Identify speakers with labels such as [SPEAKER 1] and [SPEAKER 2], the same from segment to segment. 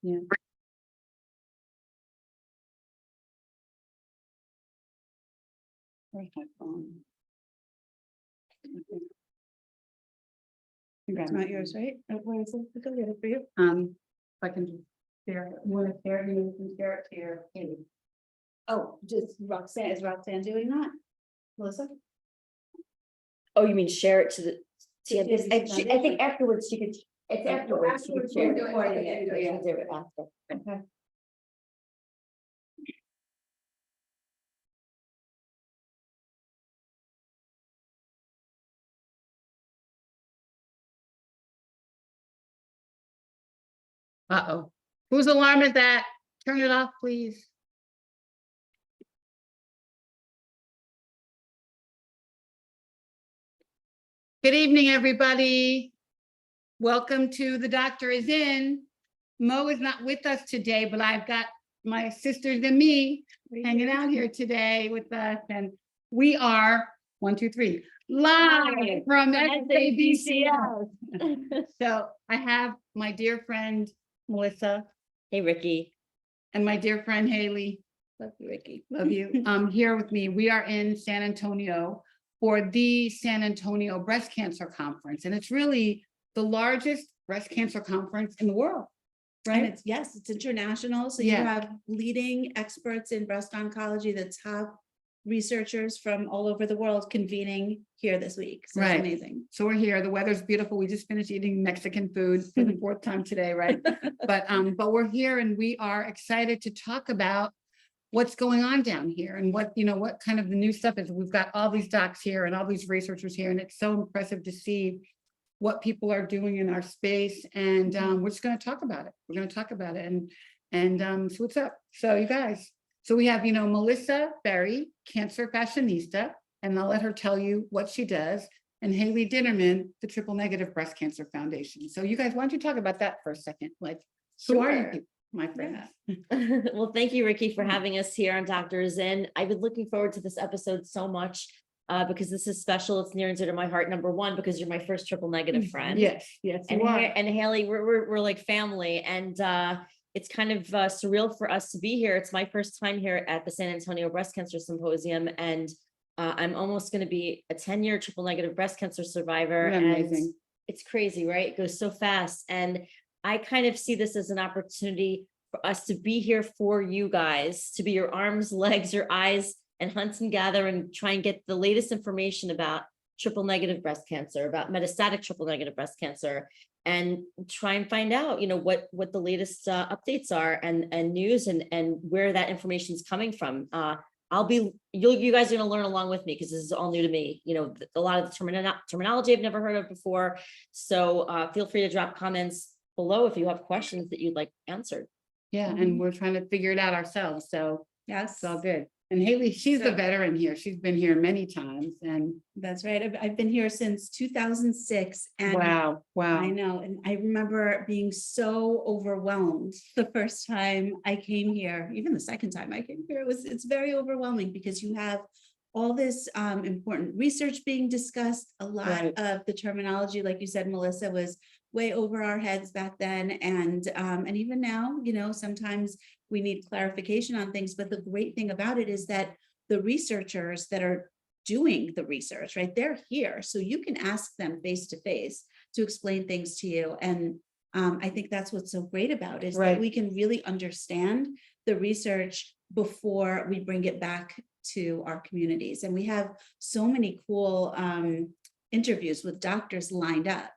[SPEAKER 1] Yeah. Where's my phone? Okay.
[SPEAKER 2] It's not yours, right? Where is it? I can get it for you.
[SPEAKER 1] If I can just share, it. You want to share, you can share it to your kid.
[SPEAKER 2] Oh, just Roxanne, is Roxanne doing that? Melissa?
[SPEAKER 3] Oh, you mean share it to the
[SPEAKER 2] To
[SPEAKER 3] TMS?
[SPEAKER 2] TMS
[SPEAKER 3] I think afterwards she could, it's afterwards she could
[SPEAKER 2] afterwards
[SPEAKER 3] share
[SPEAKER 2] we're recording it,
[SPEAKER 3] it.
[SPEAKER 2] yeah.
[SPEAKER 3] We'll do it after.
[SPEAKER 2] Okay.
[SPEAKER 1] Uh-oh. Whose alarm is that? Turn it off, please. Good evening, everybody. Welcome to The Doctor Is In. Mo is not with us today, but I've got my sisters and me hanging out here today with us. And we are, 1, 2, 3, live from SABCS. So I have my dear friend, Melissa,
[SPEAKER 3] Hey, Ricky.
[SPEAKER 1] and my dear friend, Haley.
[SPEAKER 3] Love you, Ricky.
[SPEAKER 1] Love you. Here with me. We are in San Antonio for the San Antonio Breast Cancer Conference. And it's really the largest breast cancer conference in the world,
[SPEAKER 2] And
[SPEAKER 1] right?
[SPEAKER 2] it's international. So
[SPEAKER 1] Yeah.
[SPEAKER 2] you have leading experts in breast oncology, the top researchers from all over the world convening here this week. So
[SPEAKER 1] Right.
[SPEAKER 2] it's amazing.
[SPEAKER 1] So we're here. The weather's beautiful. We just finished eating Mexican food for the 4th time today, right? But we're here and we are excited to talk about what's going on down here and what kind of the new stuff is. We've got all these docs here and all these researchers here, and it's so impressive to see what people are doing in our space. And we're just going to talk about it. We're going to talk about it and so what's up? So you guys, so we have, Melissa Berry, Cancer Fashionista, and I'll let her tell you what she does. And Haley Dinnerman, the Triple Negative Breast Cancer Foundation. So you guys, why don't you talk about that for a second? Like, who are you
[SPEAKER 3] Sure.
[SPEAKER 1] people, my friends?
[SPEAKER 3] Well, thank you, Ricky, for having us here on Doctor Is In. I've been looking forward to this episode so much because this is special. It's near and dear to my heart. Number one, because you're my first triple negative friend.
[SPEAKER 1] Yes,
[SPEAKER 3] And,
[SPEAKER 1] you are.
[SPEAKER 3] and Haley, we're like family, and it's kind of surreal for us to be here. It's my first time here at the San Antonio Breast Cancer Symposium, and I'm almost going to be a 10-year triple negative breast cancer survivor.
[SPEAKER 1] Amazing.
[SPEAKER 3] And it's crazy, right? It goes so fast, and I kind of see this as an opportunity for us to be here for you guys, to be your arms, legs, your eyes, and hunt and gather and try and get the latest information about triple negative breast cancer, about metastatic triple negative breast cancer, and try and find out, what the latest updates are and news and where that information is coming from. You guys are going to learn along with me because this is all new to me. A lot of the terminology I've never heard of before. So feel free to drop comments below if you have questions that you'd like answered.
[SPEAKER 1] Yeah, and we're trying to figure it out ourselves. So
[SPEAKER 2] Yes.
[SPEAKER 1] it's all good. And Haley, she's the
[SPEAKER 2] So-
[SPEAKER 1] veteran here. She's been here many times. And
[SPEAKER 2] That's right. I've been here since 2006. And
[SPEAKER 1] wow.
[SPEAKER 2] I know. And I remember being so overwhelmed the first time I came here, even the second time I came here, it's very overwhelming because you have all this important research being discussed. A lot
[SPEAKER 1] Right.
[SPEAKER 2] of the terminology, like you said, Melissa, was way over our heads back then. And even now, sometimes we need clarification on things. But the great thing about it is that the researchers that are doing the research, right, they're here. So you can ask them face to face to explain things to you. And I think that's what's so great about it, is
[SPEAKER 1] Right.
[SPEAKER 2] that we can really understand the research before we bring it back to our communities. And we have so many cool interviews with doctors lined up.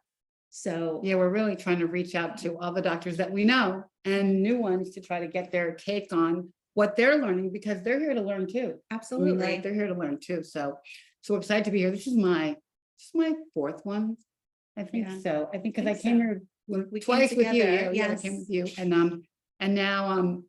[SPEAKER 2] So
[SPEAKER 1] yeah, we're really trying to reach out to all the doctors that we know and new ones to try to get their take on what they're learning, because they're here to learn too.
[SPEAKER 2] absolutely.
[SPEAKER 1] Right? They're here to learn too. So we're excited to be here. This is my 4th one. I think
[SPEAKER 2] Yeah,
[SPEAKER 1] so. I think because I
[SPEAKER 2] think
[SPEAKER 1] came
[SPEAKER 2] so.
[SPEAKER 1] here
[SPEAKER 2] We came
[SPEAKER 1] twice with you.
[SPEAKER 2] together,
[SPEAKER 1] Yeah, I came with you. And now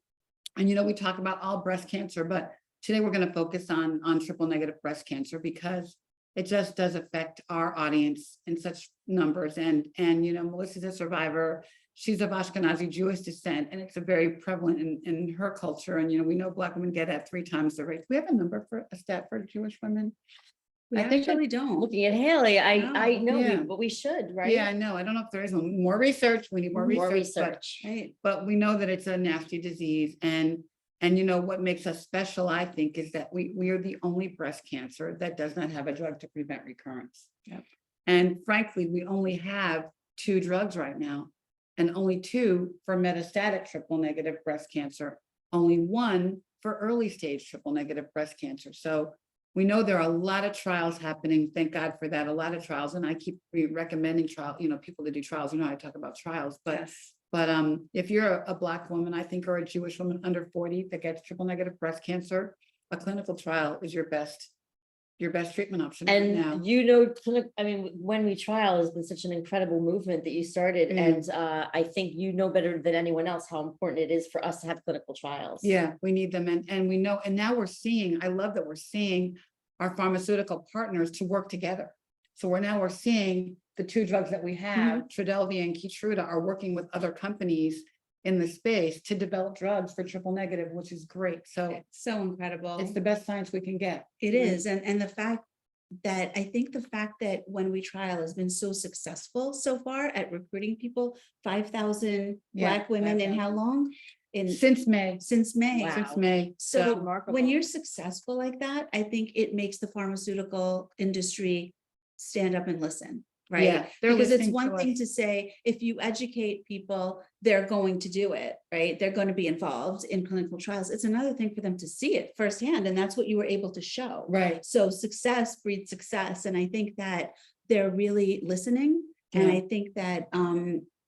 [SPEAKER 1] we talk about all breast cancer, but today we're going to focus on triple negative breast cancer because it just does affect our audience in such numbers. And Melissa's a survivor. She's of Ashkenazi Jewish descent, and it's a very prevalent in her culture. And we know Black women get at 3 times the rate. We have a number for a stat for Jewish women.
[SPEAKER 2] We
[SPEAKER 1] I think that-
[SPEAKER 2] actually don't.
[SPEAKER 3] Looking at Haley, I
[SPEAKER 2] No,
[SPEAKER 3] know,
[SPEAKER 1] yeah.
[SPEAKER 3] but we should, right?
[SPEAKER 1] Yeah, I know. I don't know if there is one. More research. We need more
[SPEAKER 3] More
[SPEAKER 1] research, but
[SPEAKER 3] research.
[SPEAKER 2] Right.
[SPEAKER 1] but we know that it's a nasty disease. And you know, what makes us special, I think, is that we are the only breast cancer that does not have a drug to prevent recurrence.
[SPEAKER 2] Yep.
[SPEAKER 1] And frankly, we only have 2 drugs right now, and only 2 for metastatic triple negative breast cancer, only 1 for early stage triple negative breast cancer. So we know there are a lot of trials happening. Thank God for that. A lot of trials. And I keep recommending people to do trials. You know, I talk about trials, but
[SPEAKER 2] Yes.
[SPEAKER 1] but if you're a Black woman, I think, or a Jewish woman under 40 that gets triple negative breast cancer, a clinical trial is your best treatment option right now.
[SPEAKER 3] And you know, I mean, when we trial has been such an incredible movement that you started,
[SPEAKER 1] Mm.
[SPEAKER 3] and I think you know better than anyone else how important it is for us to have clinical trials.
[SPEAKER 1] Yeah, we need them. And we know, and now we're seeing, I love that we're seeing our pharmaceutical partners to work together. So we're seeing the 2 drugs that we have, Trodelvy and Keytruda, are working with other companies in the space to develop drugs for triple negative, which is great. So
[SPEAKER 2] It's so incredible.
[SPEAKER 1] it's the best science we can get.
[SPEAKER 2] It is, and the fact that I think the fact that when we trial has been so successful so far at recruiting people, 5,000
[SPEAKER 1] Yeah,
[SPEAKER 2] Black women in how long?
[SPEAKER 1] Since May,
[SPEAKER 2] Since May.
[SPEAKER 3] Wow.
[SPEAKER 1] since May.
[SPEAKER 3] That's
[SPEAKER 2] So
[SPEAKER 3] remarkable.
[SPEAKER 2] when you're successful like that, I think it makes the pharmaceutical industry stand up and listen, right?
[SPEAKER 1] Yeah, they're
[SPEAKER 2] Because it's
[SPEAKER 1] listening
[SPEAKER 2] one
[SPEAKER 1] to
[SPEAKER 2] thing
[SPEAKER 1] us.
[SPEAKER 2] to say, if you educate people, they're going to do it, right? They're going to be involved in clinical trials. It's another thing for them to see it firsthand, and that's what you were able to show.
[SPEAKER 1] Right.
[SPEAKER 2] So success breeds success, and I think that they're really listening. And
[SPEAKER 1] Yeah.
[SPEAKER 2] I think that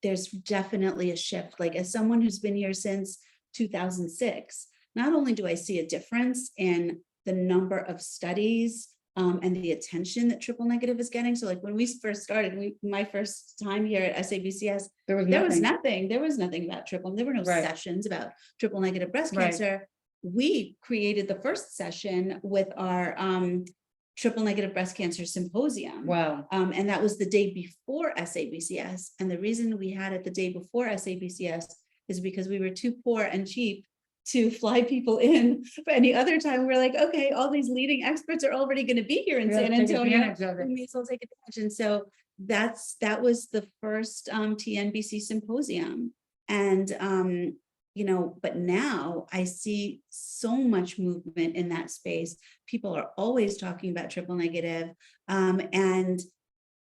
[SPEAKER 2] there's definitely a shift. Like, as someone who's been here since 2006, not only do I see a difference in the number of studies and the attention that triple negative is getting. So like when we first started, my first time here at SABCS,
[SPEAKER 1] There was
[SPEAKER 2] there was
[SPEAKER 1] nothing.
[SPEAKER 2] nothing. There was nothing about triple. There were no
[SPEAKER 1] Right.
[SPEAKER 2] sessions about triple negative breast
[SPEAKER 1] Right.
[SPEAKER 2] cancer. We created the first session with our triple negative breast cancer symposium.
[SPEAKER 1] Wow.
[SPEAKER 2] And that was the day before SABCS. And the reason we had it the day before SABCS is because we were too poor and cheap to fly people in. But any other time, we're like, okay, all these leading experts are already going to be here in
[SPEAKER 1] We gotta
[SPEAKER 2] San
[SPEAKER 1] take
[SPEAKER 2] Antonio.
[SPEAKER 1] advantage of it.
[SPEAKER 2] We may as well take advantage. And so that was the first TNBC symposium. And but now I see so much movement in that space. People are always talking about triple negative. And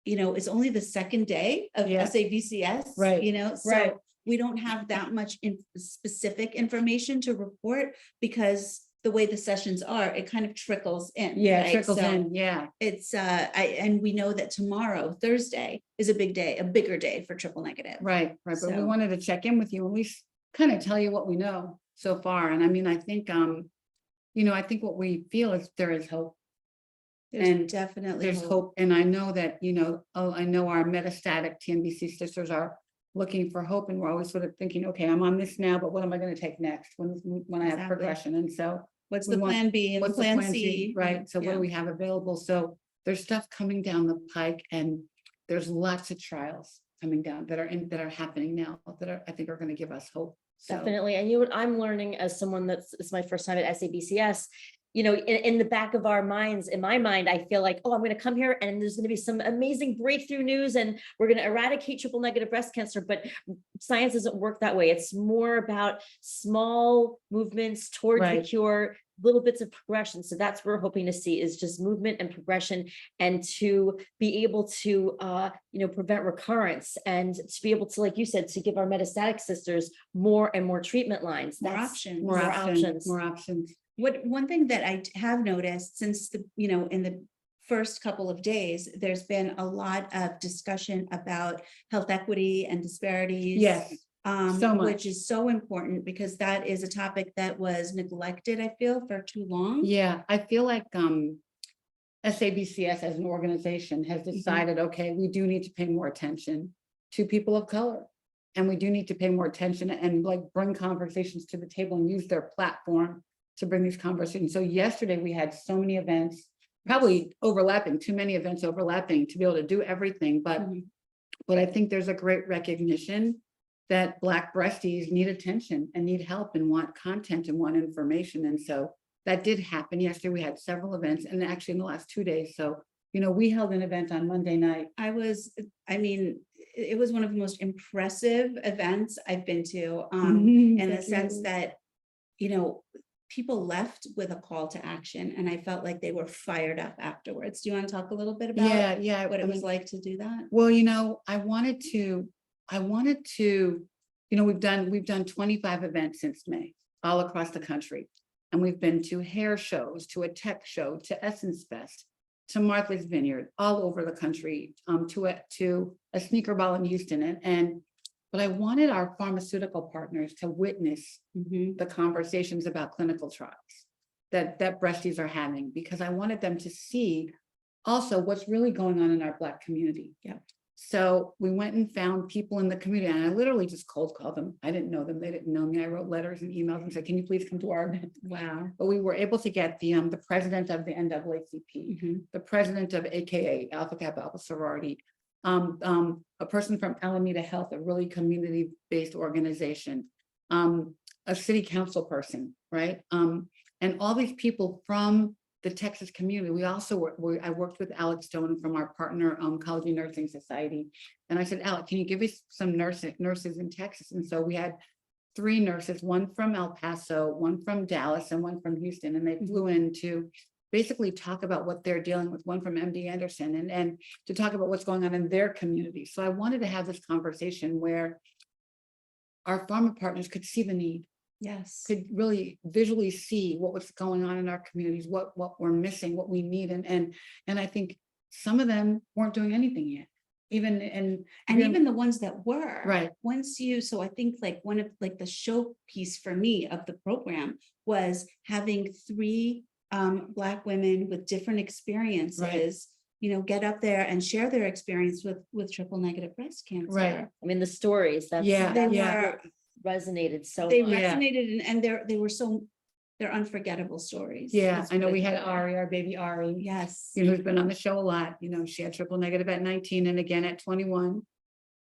[SPEAKER 2] it's only the second day of
[SPEAKER 1] Yeah.
[SPEAKER 2] SABCS,
[SPEAKER 1] Right.
[SPEAKER 2] so
[SPEAKER 1] Right.
[SPEAKER 2] we don't have that much specific information to report because the way the sessions are, it kind of trickles in.
[SPEAKER 1] Yeah,
[SPEAKER 2] right?
[SPEAKER 1] it trickles
[SPEAKER 2] So
[SPEAKER 1] in. Yeah.
[SPEAKER 2] it's and we know that tomorrow, Thursday, is a big day, a bigger day for triple negative.
[SPEAKER 1] Right. But we
[SPEAKER 2] So-
[SPEAKER 1] wanted to check in with you, at least kind of tell you what we know so far. And I mean, I think, I think what we feel is there is hope.
[SPEAKER 2] There's
[SPEAKER 1] And
[SPEAKER 2] definitely
[SPEAKER 1] There's hope. And I know that, I know our metastatic TNBC sisters are looking for hope, and we're always sort of thinking, okay, I'm on this now, but what am I going to take next when I have
[SPEAKER 2] Exactly.
[SPEAKER 1] progression? And so
[SPEAKER 2] What's
[SPEAKER 1] we
[SPEAKER 2] the
[SPEAKER 1] want-
[SPEAKER 2] plan B and
[SPEAKER 1] what's the
[SPEAKER 2] plan
[SPEAKER 1] plan
[SPEAKER 2] C?
[SPEAKER 1] C, right? So what
[SPEAKER 2] Yeah.
[SPEAKER 1] do we have available? So there's stuff coming down the pike, and there's lots of trials coming down that are happening now that I think are going to give us hope. So
[SPEAKER 3] Definitely. And what I'm learning as someone it's my first time at SABCS, in the back of our minds, in my mind, I feel like, oh, I'm going to come here and there's going to be some amazing breakthrough news and we're going to eradicate triple negative breast cancer. But science doesn't work that way. It's more about small movements towards the
[SPEAKER 1] Right.
[SPEAKER 3] cure, little bits of progression. So that's what we're hoping to see is just movement and progression, and to be able to, prevent recurrence, and to be able to, like you said, to give our metastatic sisters more and more treatment lines.
[SPEAKER 2] More
[SPEAKER 3] That's
[SPEAKER 2] options.
[SPEAKER 1] more
[SPEAKER 3] more
[SPEAKER 1] options,
[SPEAKER 3] options.
[SPEAKER 1] more options.
[SPEAKER 2] One thing that I have noticed since in the first couple of days, there's been a lot of discussion about health equity and disparities.
[SPEAKER 1] Yes. So much.
[SPEAKER 2] Which is so important because that is a topic that was neglected, I feel, for too long.
[SPEAKER 1] Yeah, I feel like SABCS as an organization has decided, okay, we do need to pay more attention to people of color. And we do need to pay more attention and like bring conversations to the table and use their platform to bring these conversations. So yesterday we had so many events, probably overlapping, too many events overlapping to be able to do everything. But I think there's a great recognition that Black breasties need attention and need help and want content and want information. And so that did happen yesterday. We had several events, and actually in the last 2 days. So we held an event on Monday night.
[SPEAKER 2] I mean, it was one of the most impressive events I've been to,
[SPEAKER 1] Mhm,
[SPEAKER 2] in the
[SPEAKER 1] thank
[SPEAKER 2] sense
[SPEAKER 1] you.
[SPEAKER 2] that, people left with a call to action, and I felt like they were fired up afterwards. Do you want to talk a little bit about
[SPEAKER 1] Yeah.
[SPEAKER 2] what it
[SPEAKER 1] I
[SPEAKER 2] was
[SPEAKER 1] mean,
[SPEAKER 2] like to do that?
[SPEAKER 1] well, I wanted to, we've done 25 events since May, all across the country. And we've been to hair shows, to a tech show, to Essence Fest, to Martha's Vineyard, all over the country, to a sneaker ball in Houston. But I wanted our pharmaceutical partners to witness
[SPEAKER 2] Mhm.
[SPEAKER 1] the conversations about clinical trials that breasties are having, because I wanted them to see also what's really going on in our Black community.
[SPEAKER 2] Yeah.
[SPEAKER 1] So we went and found people in the community, and I literally just cold called them. I didn't know them, they didn't know me. I wrote letters and emails and said, can you please come to our event?
[SPEAKER 2] Wow.
[SPEAKER 1] But we were able to get the president of the NAACP,
[SPEAKER 2] Mhm.
[SPEAKER 1] the president of AKA, Alpha Kappa Alpha Sorority, a person from Alameda Health, a really community-based organization, a city council person, right? And all these people from the Texas community. We also I worked with Alex Stone from our partner, College Nursing Society. And I said, Alex, can you give us some nurses in Texas? And so we had 3 nurses, one from El Paso, one from Dallas, and one from Houston. And they flew in to basically talk about what they're dealing with, one from MD Anderson, and to talk about what's going on in their community. So I wanted to have this conversation where our pharma partners could see the need,
[SPEAKER 2] Yes.
[SPEAKER 1] could really visually see what was going on in our communities, what we're missing, what we need. And I think some of them weren't doing anything yet. And
[SPEAKER 2] even the ones that were.
[SPEAKER 1] Right.
[SPEAKER 2] So I think like one of like the showpiece for me of the program was having 3 Black women with different experiences, get up there and share their experience with triple negative breast cancer.
[SPEAKER 1] Right.
[SPEAKER 3] I mean, the stories that resonated so
[SPEAKER 2] They
[SPEAKER 3] much.
[SPEAKER 2] resonated and they're unforgettable stories.
[SPEAKER 1] Yeah,
[SPEAKER 2] Let's
[SPEAKER 1] I know
[SPEAKER 2] put
[SPEAKER 1] we
[SPEAKER 2] it
[SPEAKER 1] had
[SPEAKER 2] that way.
[SPEAKER 1] Ari, our baby Ari,
[SPEAKER 2] Yes.
[SPEAKER 1] who's been on the show a lot. She had triple negative at 19 and again at 21.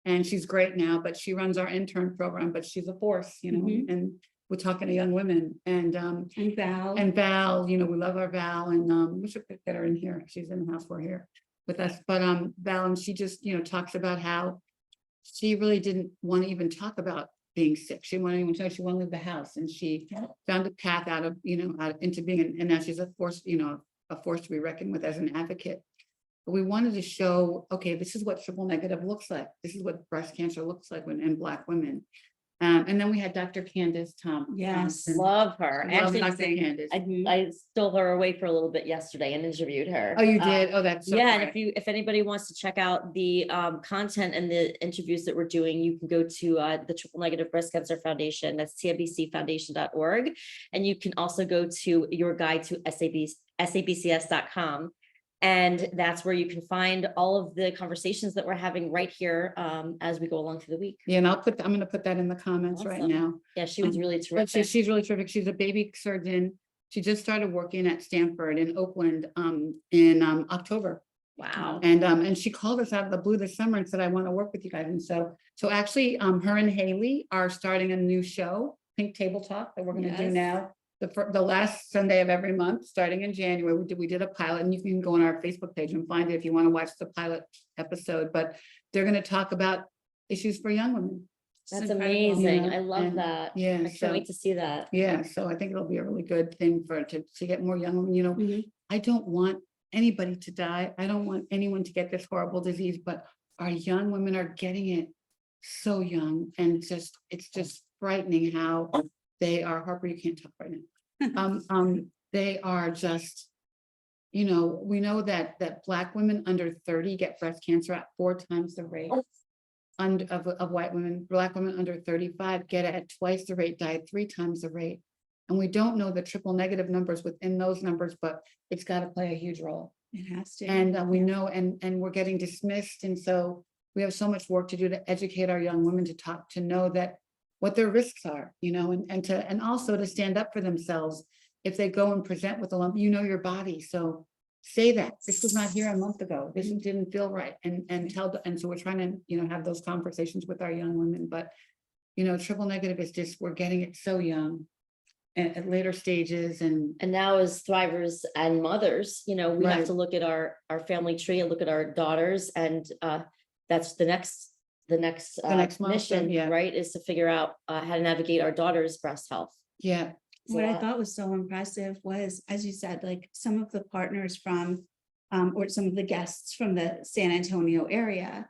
[SPEAKER 1] And she's great now, but she runs our intern program, but she's a force,
[SPEAKER 2] Mhm.
[SPEAKER 1] and we're talking to young women and
[SPEAKER 2] Val.
[SPEAKER 1] we love our Val, and we should get her in here. She's in the house, we're here with us. But Val, and she just, talks about how she really didn't want to even talk about being sick. She wanted anyone to know she wanted to leave the house, and she found a path out of, out into being, and now she's a force, a force to be reckoned with as an advocate. But we wanted to show, okay, this is what triple negative looks like. This is what breast cancer looks like in Black women. And then we had Dr. Candace Thompson.
[SPEAKER 2] Yes.
[SPEAKER 3] Love her.
[SPEAKER 1] Love
[SPEAKER 3] Actually,
[SPEAKER 1] Dr. Candace.
[SPEAKER 3] I stole her away for a little bit yesterday and interviewed her.
[SPEAKER 1] Oh, you did? Oh, that's so
[SPEAKER 3] yeah.
[SPEAKER 1] great.
[SPEAKER 3] And if anybody wants to check out the content and the interviews that we're doing, you can go to the Triple Negative Breast Cancer Foundation. That's SABCfoundation.org. And you can also go to your guide to SABCS.com. And that's where you can find all of the conversations that we're having right here as we go along through the week.
[SPEAKER 1] Yeah, and I'm going to put that in the comments right
[SPEAKER 3] Awesome.
[SPEAKER 1] now.
[SPEAKER 3] Yeah, she was really
[SPEAKER 1] But
[SPEAKER 3] terrific.
[SPEAKER 1] she's really terrific. She's a baby surgeon. She just started working at Stanford in Oakland in October.
[SPEAKER 3] Wow.
[SPEAKER 1] And she called us out of the blue this summer and said, I want to work with you guys. And so actually her and Haley are starting a new show, Pink Table Talk, that we're going to do
[SPEAKER 2] Yes.
[SPEAKER 1] now. The last Sunday of every month, starting in January, we did a pilot, and you can go on our Facebook page and find it if you want to watch the pilot episode. But they're going to talk about issues for young women.
[SPEAKER 3] That's
[SPEAKER 2] incredible.
[SPEAKER 3] amazing.
[SPEAKER 1] Yeah,
[SPEAKER 3] I love
[SPEAKER 1] and-
[SPEAKER 3] that.
[SPEAKER 1] yeah,
[SPEAKER 3] I can't
[SPEAKER 1] so-
[SPEAKER 3] wait to see that.
[SPEAKER 1] Yeah, so I think it'll be a really good thing to get more young women.
[SPEAKER 2] Mhm.
[SPEAKER 1] I don't want anybody to die. I don't want anyone to get this horrible disease, but our young women are getting it so young, and it's just frightening how they are. Harper, you can't talk right now. They are just, we know that Black women under 30 get breast cancer at 4 times the rate of white women. Black women under 35 get it at twice the rate, die at 3 times the rate. And we don't know the triple negative numbers within those numbers, but it's got to play a huge role.
[SPEAKER 2] It has to.
[SPEAKER 1] And we know, and we're getting dismissed. And so we have so much work to do to educate our young women to know that what their risks are, and also to stand up for themselves. If they go and present with a lump, your body. So say that this was not here a month ago. This didn't feel right. And so we're trying to, have those conversations with our young women. But, triple negative is just, we're getting it so young. at later stages and
[SPEAKER 3] And now as thrivers and mothers, we have
[SPEAKER 1] Right.
[SPEAKER 3] to look at our family tree and look at our daughters, and that's the next
[SPEAKER 1] next milestone,
[SPEAKER 3] mission,
[SPEAKER 1] yeah.
[SPEAKER 3] right, is to figure out how to navigate our daughter's breast health.
[SPEAKER 1] yeah,
[SPEAKER 2] What I
[SPEAKER 3] Yeah.
[SPEAKER 2] thought was so impressive was, as you said, like some of the partners from, or some of the guests from the San Antonio area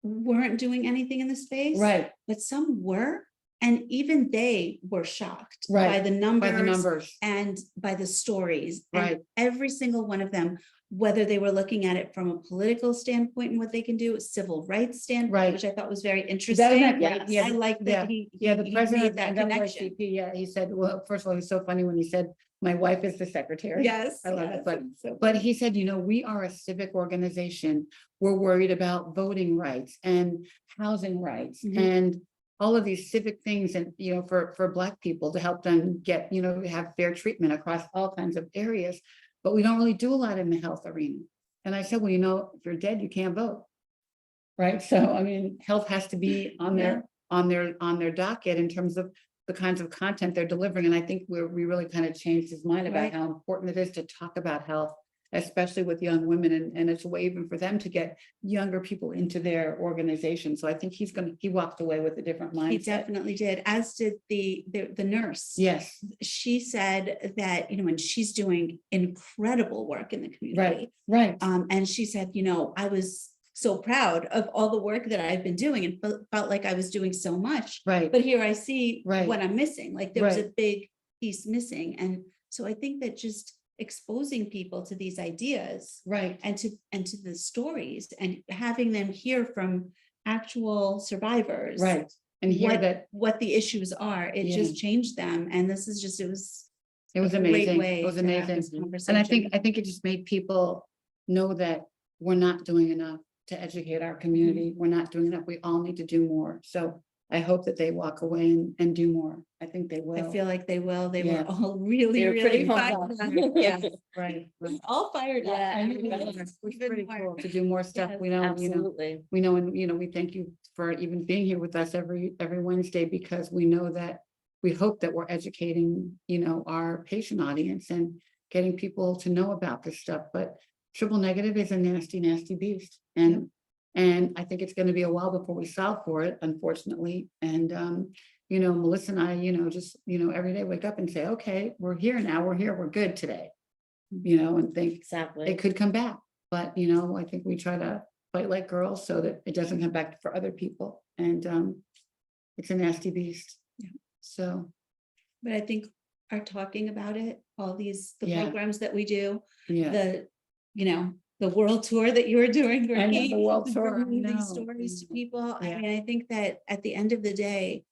[SPEAKER 2] weren't doing anything in the space.
[SPEAKER 1] right,
[SPEAKER 2] But some were, and even they were shocked by
[SPEAKER 1] Right,
[SPEAKER 2] the
[SPEAKER 1] by
[SPEAKER 2] numbers
[SPEAKER 1] the numbers,
[SPEAKER 2] and by the stories. And
[SPEAKER 1] Right.
[SPEAKER 2] every single one of them, whether they were looking at it from a political standpoint and what they can do, a civil rights standpoint,
[SPEAKER 1] Right.
[SPEAKER 2] which I thought was very
[SPEAKER 1] Isn't
[SPEAKER 2] interesting.
[SPEAKER 1] that
[SPEAKER 3] Yes.
[SPEAKER 1] great? Yeah,
[SPEAKER 2] I like
[SPEAKER 1] yeah,
[SPEAKER 2] that he
[SPEAKER 1] yeah, the
[SPEAKER 2] he
[SPEAKER 1] president
[SPEAKER 2] made
[SPEAKER 1] of
[SPEAKER 2] that
[SPEAKER 1] the
[SPEAKER 2] connection.
[SPEAKER 1] NAACP, yeah, he said, well, first of all, it was so funny when he said, my wife is the secretary.
[SPEAKER 2] Yes.
[SPEAKER 1] I love it,
[SPEAKER 2] yes,
[SPEAKER 1] but
[SPEAKER 2] it's so
[SPEAKER 1] But
[SPEAKER 2] funny.
[SPEAKER 1] he said, we are a civic organization. We're worried about voting rights and housing rights
[SPEAKER 2] Mhm.
[SPEAKER 1] and all of these civic things and, for Black people to help them get, have fair treatment across all kinds of areas. But we don't really do a lot in the health arena. And I said, well, if you're dead, you can't vote. Right? So, I mean, health has to be on their docket in terms of the kinds of content they're delivering. And I think we really kind of changed his mind about
[SPEAKER 2] Right.
[SPEAKER 1] how important it is to talk about health, especially with young women. And it's a way even for them to get younger people into their organization. So I think he walked away with a different
[SPEAKER 2] He
[SPEAKER 1] mindset.
[SPEAKER 2] definitely did, as did the nurse.
[SPEAKER 1] Yes,
[SPEAKER 2] She said that, and she's doing incredible work in the community.
[SPEAKER 1] right,
[SPEAKER 2] And she said, I was so proud of all the work that I've been doing and felt like I was doing so much.
[SPEAKER 1] right,
[SPEAKER 2] But here I see
[SPEAKER 1] Right.
[SPEAKER 2] what I'm missing, like there was a
[SPEAKER 1] Right.
[SPEAKER 2] big piece missing. And so I think that just exposing people to these ideas
[SPEAKER 1] right,
[SPEAKER 2] and to the stories and having them hear from actual survivors.
[SPEAKER 1] right. And hear that
[SPEAKER 2] What the issues are, it
[SPEAKER 1] Yeah.
[SPEAKER 2] just changed them. And this is just, it was
[SPEAKER 1] it was
[SPEAKER 2] a great
[SPEAKER 1] amazing.
[SPEAKER 2] way
[SPEAKER 1] It was
[SPEAKER 2] to have
[SPEAKER 1] amazing.
[SPEAKER 2] this
[SPEAKER 1] And
[SPEAKER 2] conversation.
[SPEAKER 1] I think it just made people know that we're not doing enough to educate our community. We're not doing enough. We all need to do more. So I hope that they walk away and do more. I think they will.
[SPEAKER 2] I feel like they will. They
[SPEAKER 1] Yeah.
[SPEAKER 2] were all really,
[SPEAKER 3] They were
[SPEAKER 2] really
[SPEAKER 3] pretty
[SPEAKER 2] fired
[SPEAKER 3] pumped
[SPEAKER 2] up.
[SPEAKER 3] up.
[SPEAKER 2] Yeah,
[SPEAKER 1] Right. right.
[SPEAKER 2] all fired up.
[SPEAKER 3] Yeah,
[SPEAKER 1] I know,
[SPEAKER 3] everybody.
[SPEAKER 1] It's
[SPEAKER 2] Even
[SPEAKER 1] pretty
[SPEAKER 2] more.
[SPEAKER 1] cool to do more stuff.
[SPEAKER 2] Yes,
[SPEAKER 1] We know,
[SPEAKER 3] Absolutely.
[SPEAKER 1] we know, and we thank you for even being here with us every Wednesday, because we know that we hope that we're educating, our patient audience and getting people to know about this stuff. But triple negative is a nasty, nasty beast. And I think it's going to be a while before we solve for it, unfortunately. And Melissa and I, just, every day wake up and say, okay, we're here now, we're here, we're good today. And think
[SPEAKER 3] Exactly.
[SPEAKER 1] it could come back. But, I think we try to fight like girls so that it doesn't come back for other people. And it's a nasty beast.
[SPEAKER 2] Yeah.
[SPEAKER 1] So,
[SPEAKER 2] But I think our talking about it, all the
[SPEAKER 1] Yeah.
[SPEAKER 2] programs that we do,
[SPEAKER 1] yeah.
[SPEAKER 2] the world tour that you were doing,
[SPEAKER 1] I know,
[SPEAKER 2] Ricky,
[SPEAKER 1] the world tour, I
[SPEAKER 2] bringing
[SPEAKER 1] know.
[SPEAKER 2] these stories to people.
[SPEAKER 1] Yeah.
[SPEAKER 2] I mean, I think that at the end of the day,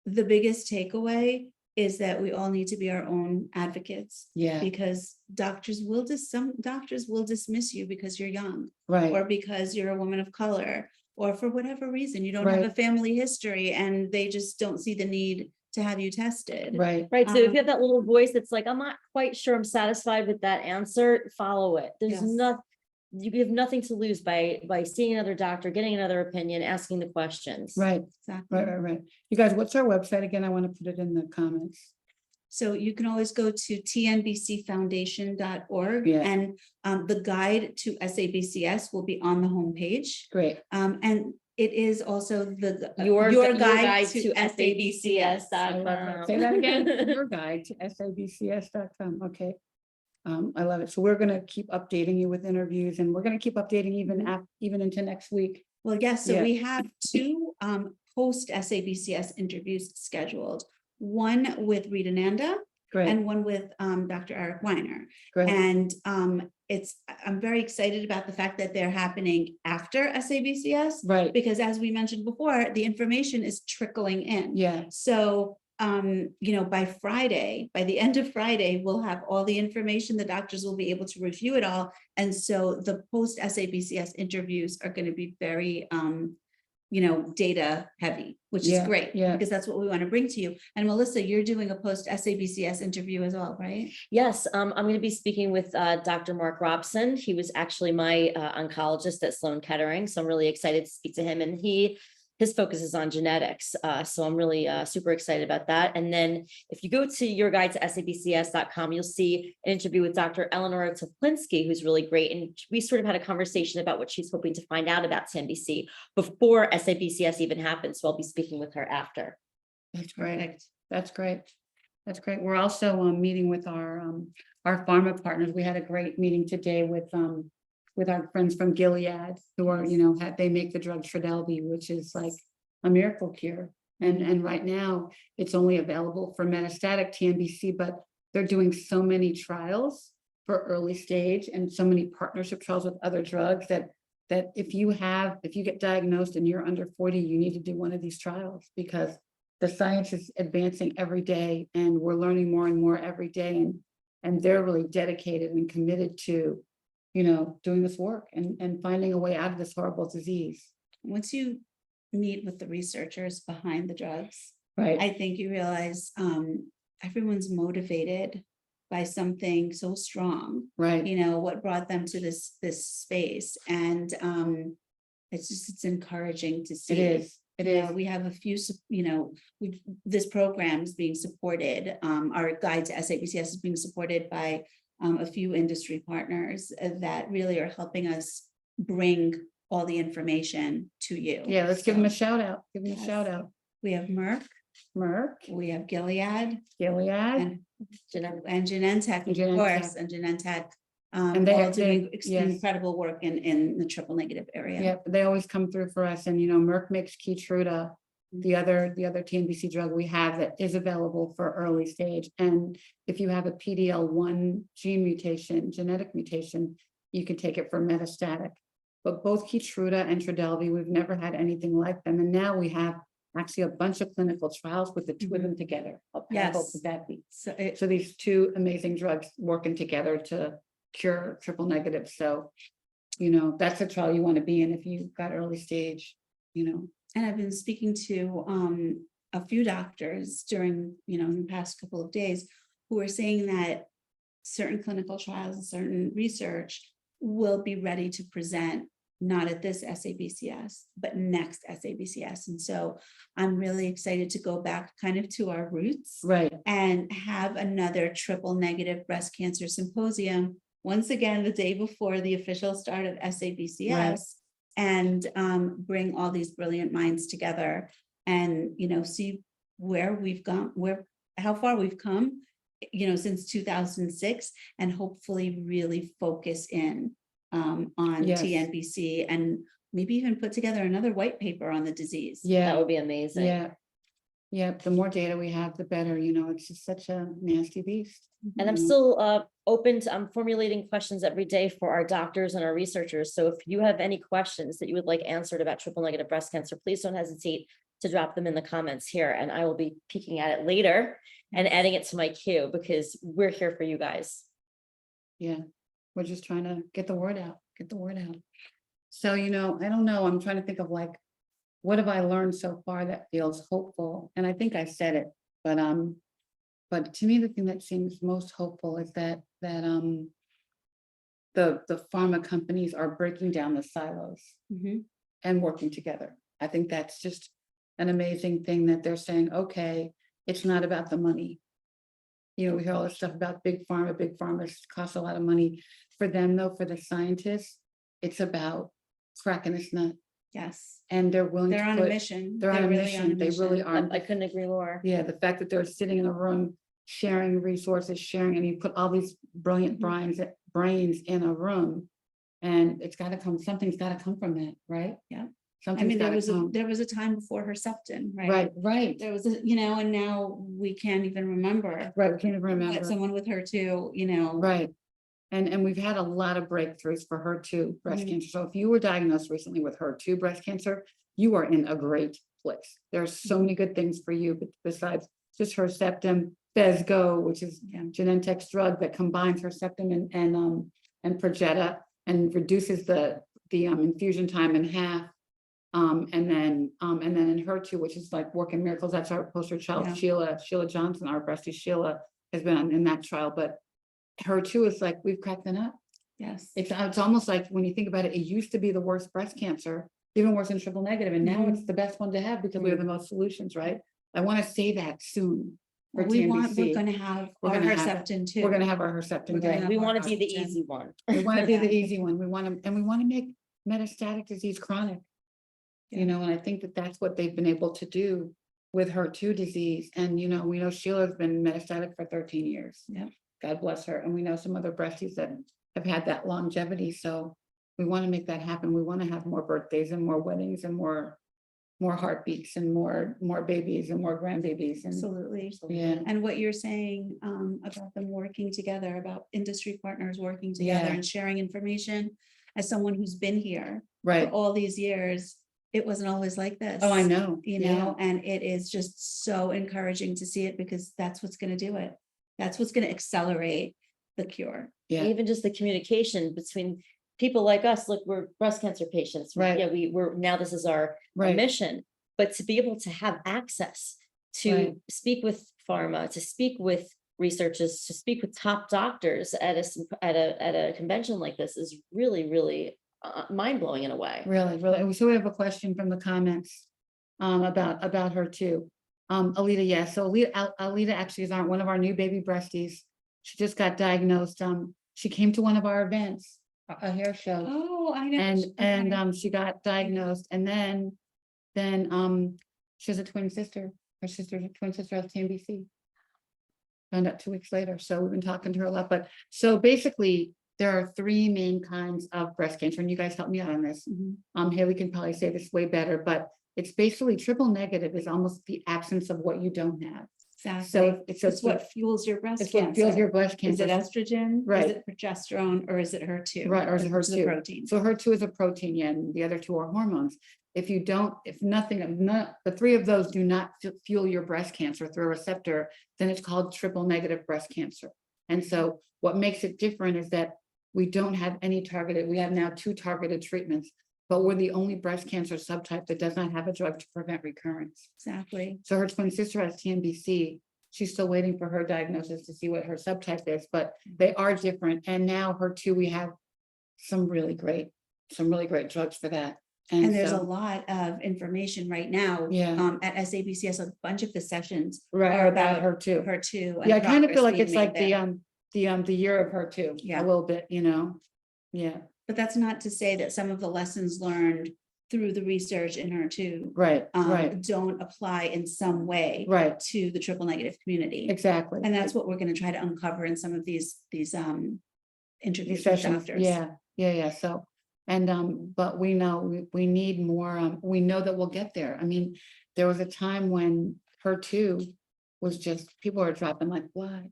[SPEAKER 2] the biggest takeaway is that we all need to be our own advocates.
[SPEAKER 1] Yeah.
[SPEAKER 2] Because some doctors will dismiss you because you're young,
[SPEAKER 1] Right.
[SPEAKER 2] or because you're a woman of color, or for whatever reason, you don't have
[SPEAKER 1] Right.
[SPEAKER 2] a family history and they just don't see the need to have you tested.
[SPEAKER 1] Right.
[SPEAKER 3] Right. So if
[SPEAKER 2] Um,
[SPEAKER 3] you have that little voice that's like, I'm not quite sure I'm satisfied with that answer, follow it. There's
[SPEAKER 2] Yes.
[SPEAKER 3] nothing, you have nothing to lose by seeing another doctor, getting another opinion, asking the questions.
[SPEAKER 1] Right.
[SPEAKER 2] Exactly.
[SPEAKER 1] Right. You guys, what's our website again? I want to put it in the comments.
[SPEAKER 2] So you can always go to tnbcfoundation.org,
[SPEAKER 1] Yeah.
[SPEAKER 2] and the guide to SABCS will be on the homepage.
[SPEAKER 1] Great.
[SPEAKER 2] And it is also the
[SPEAKER 3] Your guide to SABCS.
[SPEAKER 1] I love that. Say that again. Your guide to SABCS.com. Okay. I love it. So we're gonna keep updating you with interviews, and we're gonna keep updating even into next week.
[SPEAKER 2] Well, yes, so
[SPEAKER 1] Yeah.
[SPEAKER 2] we have two post SABCS interviews scheduled. One with Rita Nanda
[SPEAKER 1] Great,
[SPEAKER 2] and one with Dr. Eric Weiner.
[SPEAKER 1] great.
[SPEAKER 2] And I'm very excited about the fact that they're happening after SABCS,
[SPEAKER 1] Right.
[SPEAKER 2] because as we mentioned before, the information is trickling in.
[SPEAKER 1] Yeah.
[SPEAKER 2] So, by Friday, by the end of Friday, we'll have all the information. The doctors will be able to review it all. And so the post SABCS interviews are going to be very, data heavy, which is
[SPEAKER 1] Yeah,
[SPEAKER 2] great.
[SPEAKER 1] yeah.
[SPEAKER 2] Because that's what we want to bring to you. And Melissa, you're doing a post SABCS interview as well, right?
[SPEAKER 3] Yes, I'm going to be speaking with Dr. Mark Robson. He was actually my oncologist at Sloan Kettering, so I'm really excited to speak to him. And he his focus is on genetics. So I'm really super excited about that. And then if you go to your guide to sabcs.com, you'll see an interview with Dr. Eleanor Toplinski, who's really great. And we sort of had a conversation about what she's hoping to find out about TNBC before SABCS even happens. So I'll be speaking with her after.
[SPEAKER 1] That's great. That's great. That's great. We're also meeting with our pharma partners. We had a great meeting today with our friends from Gilead, who are, they make the drug Trodelvy, which is like a miracle cure. And right now it's only available for metastatic TNBC, but they're doing so many trials for early stage and so many partnership trials with other drugs that if you get diagnosed and you're under 40, you need to do one of these trials, because the science is advancing every day and we're learning more and more every day. And they're really dedicated and committed to, doing this work and finding a way out of this horrible disease.
[SPEAKER 2] Once you meet with the researchers behind the drugs,
[SPEAKER 1] Right.
[SPEAKER 2] I think you realize everyone's motivated by something so strong.
[SPEAKER 1] Right.
[SPEAKER 2] What brought them to this space, and it's encouraging to see.
[SPEAKER 1] It is.
[SPEAKER 2] We have a few, this program is being supported. Our guide to SABCS is being supported by a few industry partners that really are helping us bring all the information to you.
[SPEAKER 1] Yeah, let's give them a shout out. Give them
[SPEAKER 2] Yes.
[SPEAKER 1] a shout out.
[SPEAKER 2] We have Merck, we have Gilead,
[SPEAKER 1] Gilead.
[SPEAKER 2] and Genentech, of
[SPEAKER 1] Genentech.
[SPEAKER 2] course, and Genentech.
[SPEAKER 1] And they
[SPEAKER 2] all
[SPEAKER 1] are
[SPEAKER 2] doing
[SPEAKER 1] yes.
[SPEAKER 2] incredible work in the triple negative area.
[SPEAKER 1] Yeah, they always come through for us. And Merck makes Keytruda, the other TNBC drug we have that is available for early stage. And if you have a PDL1 genetic mutation, you can take it for metastatic. But both Keytruda and Trodelvy, we've never had anything like them. And now we have actually a bunch of clinical trials with the two of them together. How powerful
[SPEAKER 2] Yes.
[SPEAKER 1] could that be?
[SPEAKER 2] So
[SPEAKER 1] So these two amazing drugs working together to cure triple negative. So, that's a trial you want to be in if you've got early stage,
[SPEAKER 2] And I've been speaking to a few doctors during, in the past couple of days, who are saying that certain clinical trials and certain research will be ready to present, not at this SABCS, but next SABCS. And so I'm really excited to go back kind of to our roots,
[SPEAKER 1] right.
[SPEAKER 2] and have another triple negative breast cancer symposium, once again, the day before the official start of SABCS.
[SPEAKER 1] Right.
[SPEAKER 2] And bring all these brilliant minds together and, see where we've gone, how far we've come, since 2006, and hopefully really focus in on
[SPEAKER 1] Yes.
[SPEAKER 2] TNBC, and maybe even put together another white paper on the disease.
[SPEAKER 1] Yeah.
[SPEAKER 3] That would be amazing.
[SPEAKER 1] Yeah. Yeah. The more data we have, the better, it's just such a nasty beast.
[SPEAKER 3] And I'm still open to, I'm formulating questions every day for our doctors and our researchers. So if you have any questions that you would like answered about triple negative breast cancer, please don't hesitate to drop them in the comments here. And I will be peeking at it later and adding it to my queue, because we're here for you guys.
[SPEAKER 1] Yeah. We're just trying to get the word out, So, I don't know. I'm trying to think of what have I learned so far that feels hopeful? And I think I said it, but to me, the thing that seems most hopeful is that the pharma companies are breaking down the silos and working together. I think that's just an amazing thing that they're saying, okay, it's not about the money. We hear all this stuff about big pharma costs a lot of money. For them, though, for the scientists, it's about cracking this nut.
[SPEAKER 2] Yes.
[SPEAKER 1] And they're willing
[SPEAKER 2] They're
[SPEAKER 1] to
[SPEAKER 2] on
[SPEAKER 1] put,
[SPEAKER 2] a mission.
[SPEAKER 1] they're on a
[SPEAKER 2] really
[SPEAKER 1] mission. They really are.
[SPEAKER 3] I couldn't agree more.
[SPEAKER 1] Yeah, the fact that they're sitting in a room, sharing resources, and you put all these brilliant brains in a room, and something's got to come from that, right?
[SPEAKER 2] Yeah.
[SPEAKER 1] Something's
[SPEAKER 2] there
[SPEAKER 1] gotta
[SPEAKER 2] was a time before Herceptin, right?
[SPEAKER 1] Right.
[SPEAKER 2] There was and now we can't even remember.
[SPEAKER 1] Right, we can't even
[SPEAKER 2] What
[SPEAKER 1] remember.
[SPEAKER 2] someone with HER2,
[SPEAKER 1] Right. And we've had a lot of breakthroughs for HER2 breast
[SPEAKER 2] Mhm.
[SPEAKER 1] cancer. So if you were diagnosed recently with HER2 breast cancer, you are in a great place. There's so many good things for you, but besides just Herceptin, Phesgo, which is Genentech's drug that combines Herceptin and Perjeta and reduces the infusion time in half. And then in HER2, which is like working miracles. That's our poster child,
[SPEAKER 2] Yeah.
[SPEAKER 1] Sheila Johnson, our bestie Sheila has been in that trial, but HER2 is like, we've cracked the nut.
[SPEAKER 2] Yes.
[SPEAKER 1] It's almost like when you think about it, it used to be the worst breast cancer, even worse than triple negative. And now
[SPEAKER 2] Mhm.
[SPEAKER 1] it's the best one to have because we have the most solutions, right? I want to say that soon for
[SPEAKER 2] we're
[SPEAKER 1] TNBC.
[SPEAKER 2] gonna have
[SPEAKER 1] We're
[SPEAKER 2] our
[SPEAKER 1] gonna have it.
[SPEAKER 2] Herceptin too.
[SPEAKER 1] We're gonna have our Herceptin
[SPEAKER 2] We're gonna
[SPEAKER 1] day.
[SPEAKER 2] have
[SPEAKER 3] We
[SPEAKER 2] our
[SPEAKER 3] want to be the
[SPEAKER 2] Herceptin.
[SPEAKER 3] easy one.
[SPEAKER 1] We want to be the
[SPEAKER 2] Yeah.
[SPEAKER 1] easy one. We want to make metastatic disease chronic.
[SPEAKER 2] Yeah.
[SPEAKER 1] You know, and I think that that's what they've been able to do with HER2 disease. And, you know, we know Sheila's been metastatic for 13 years.
[SPEAKER 2] Yeah.
[SPEAKER 1] God bless her. And we know some other breasties that have had that longevity. So we want to make that happen. We want to have more birthdays and more weddings and more heartbeats and more babies and more grandbabies. And
[SPEAKER 2] Absolutely.
[SPEAKER 1] yeah,
[SPEAKER 2] And what you're saying about them working together, about industry partners working together
[SPEAKER 1] Yeah.
[SPEAKER 2] and sharing information, as someone who's been here for
[SPEAKER 1] right.
[SPEAKER 2] all these years, it wasn't always like this.
[SPEAKER 1] Oh, I know.
[SPEAKER 2] You know, and it is just so encouraging to see it because that's what's going to do it. That's what's going to accelerate the cure.
[SPEAKER 1] Yeah.
[SPEAKER 3] Even just the communication between people like us, look, we're breast cancer patients.
[SPEAKER 1] Right.
[SPEAKER 3] Yeah, we're now this is our
[SPEAKER 1] Right.
[SPEAKER 3] mission, but to be able to have access to
[SPEAKER 1] Right.
[SPEAKER 3] speak with pharma, to speak with researchers, to speak with top doctors at a convention like this is really, really mind blowing in a way.
[SPEAKER 1] Really, really. So we have a question from the comments about her too. Alita, yes. So Alita actually is one of our new baby breasties. She just got diagnosed. She came to one of our events, a hair show,
[SPEAKER 2] Oh, I know.
[SPEAKER 1] and she got diagnosed, and then she has a twin sister. Her twin sister has TNBC. Found out 2 weeks later. So we've been talking to her a lot. But so basically, there are 3 main kinds of breast cancer, and you guys help me out on this. Haley can probably say this way better, but it's basically triple negative is almost the absence of what you don't have.
[SPEAKER 2] Exactly.
[SPEAKER 1] So
[SPEAKER 2] It's what fuels your breast
[SPEAKER 1] it's what fuels
[SPEAKER 2] cancer.
[SPEAKER 1] your breast
[SPEAKER 2] Is
[SPEAKER 1] cancer.
[SPEAKER 2] it estrogen?
[SPEAKER 1] Right.
[SPEAKER 2] Is it progesterone or is it HER2?
[SPEAKER 1] Right, or is it
[SPEAKER 2] Which a
[SPEAKER 1] HER2?
[SPEAKER 2] protein.
[SPEAKER 1] So HER2 is a protein, yeah, and the other 2 are hormones. If the 3 of those do not fuel your breast cancer through a receptor, then it's called triple negative breast cancer. And so what makes it different is that we don't have any targeted, we have now 2 targeted treatments, but we're the only breast cancer subtype that does not have a drug to prevent recurrence.
[SPEAKER 2] Exactly.
[SPEAKER 1] So her twin sister has TNBC. She's still waiting for her diagnosis to see what her subtype is, but they are different. And now HER2, we have some really great drugs for that.
[SPEAKER 2] And there's a
[SPEAKER 1] so-
[SPEAKER 2] lot of information right now.
[SPEAKER 1] Yeah.
[SPEAKER 2] At SABCS, a bunch of the sessions
[SPEAKER 1] right
[SPEAKER 2] are
[SPEAKER 1] about
[SPEAKER 2] about
[SPEAKER 1] HER2.
[SPEAKER 2] HER2. and
[SPEAKER 1] Yeah, I kind of feel
[SPEAKER 2] progress
[SPEAKER 1] like
[SPEAKER 2] being
[SPEAKER 1] it's
[SPEAKER 2] made
[SPEAKER 1] like
[SPEAKER 2] there.
[SPEAKER 1] the year of HER2.
[SPEAKER 2] Yeah.
[SPEAKER 1] A little bit, you know. Yeah,
[SPEAKER 2] But that's not to say that some of the lessons learned through the research in HER2
[SPEAKER 1] right, right,
[SPEAKER 2] don't apply in some way
[SPEAKER 1] right.
[SPEAKER 2] to the triple negative community.
[SPEAKER 1] Exactly.
[SPEAKER 2] And that's what we're going to try to uncover in some of these
[SPEAKER 1] These
[SPEAKER 2] interviews with
[SPEAKER 1] sessions.
[SPEAKER 2] doctors.
[SPEAKER 1] Yeah. So, and but we know we need more. We know that we'll get there. I mean, there was a time when HER2 was just people are dropping like flies,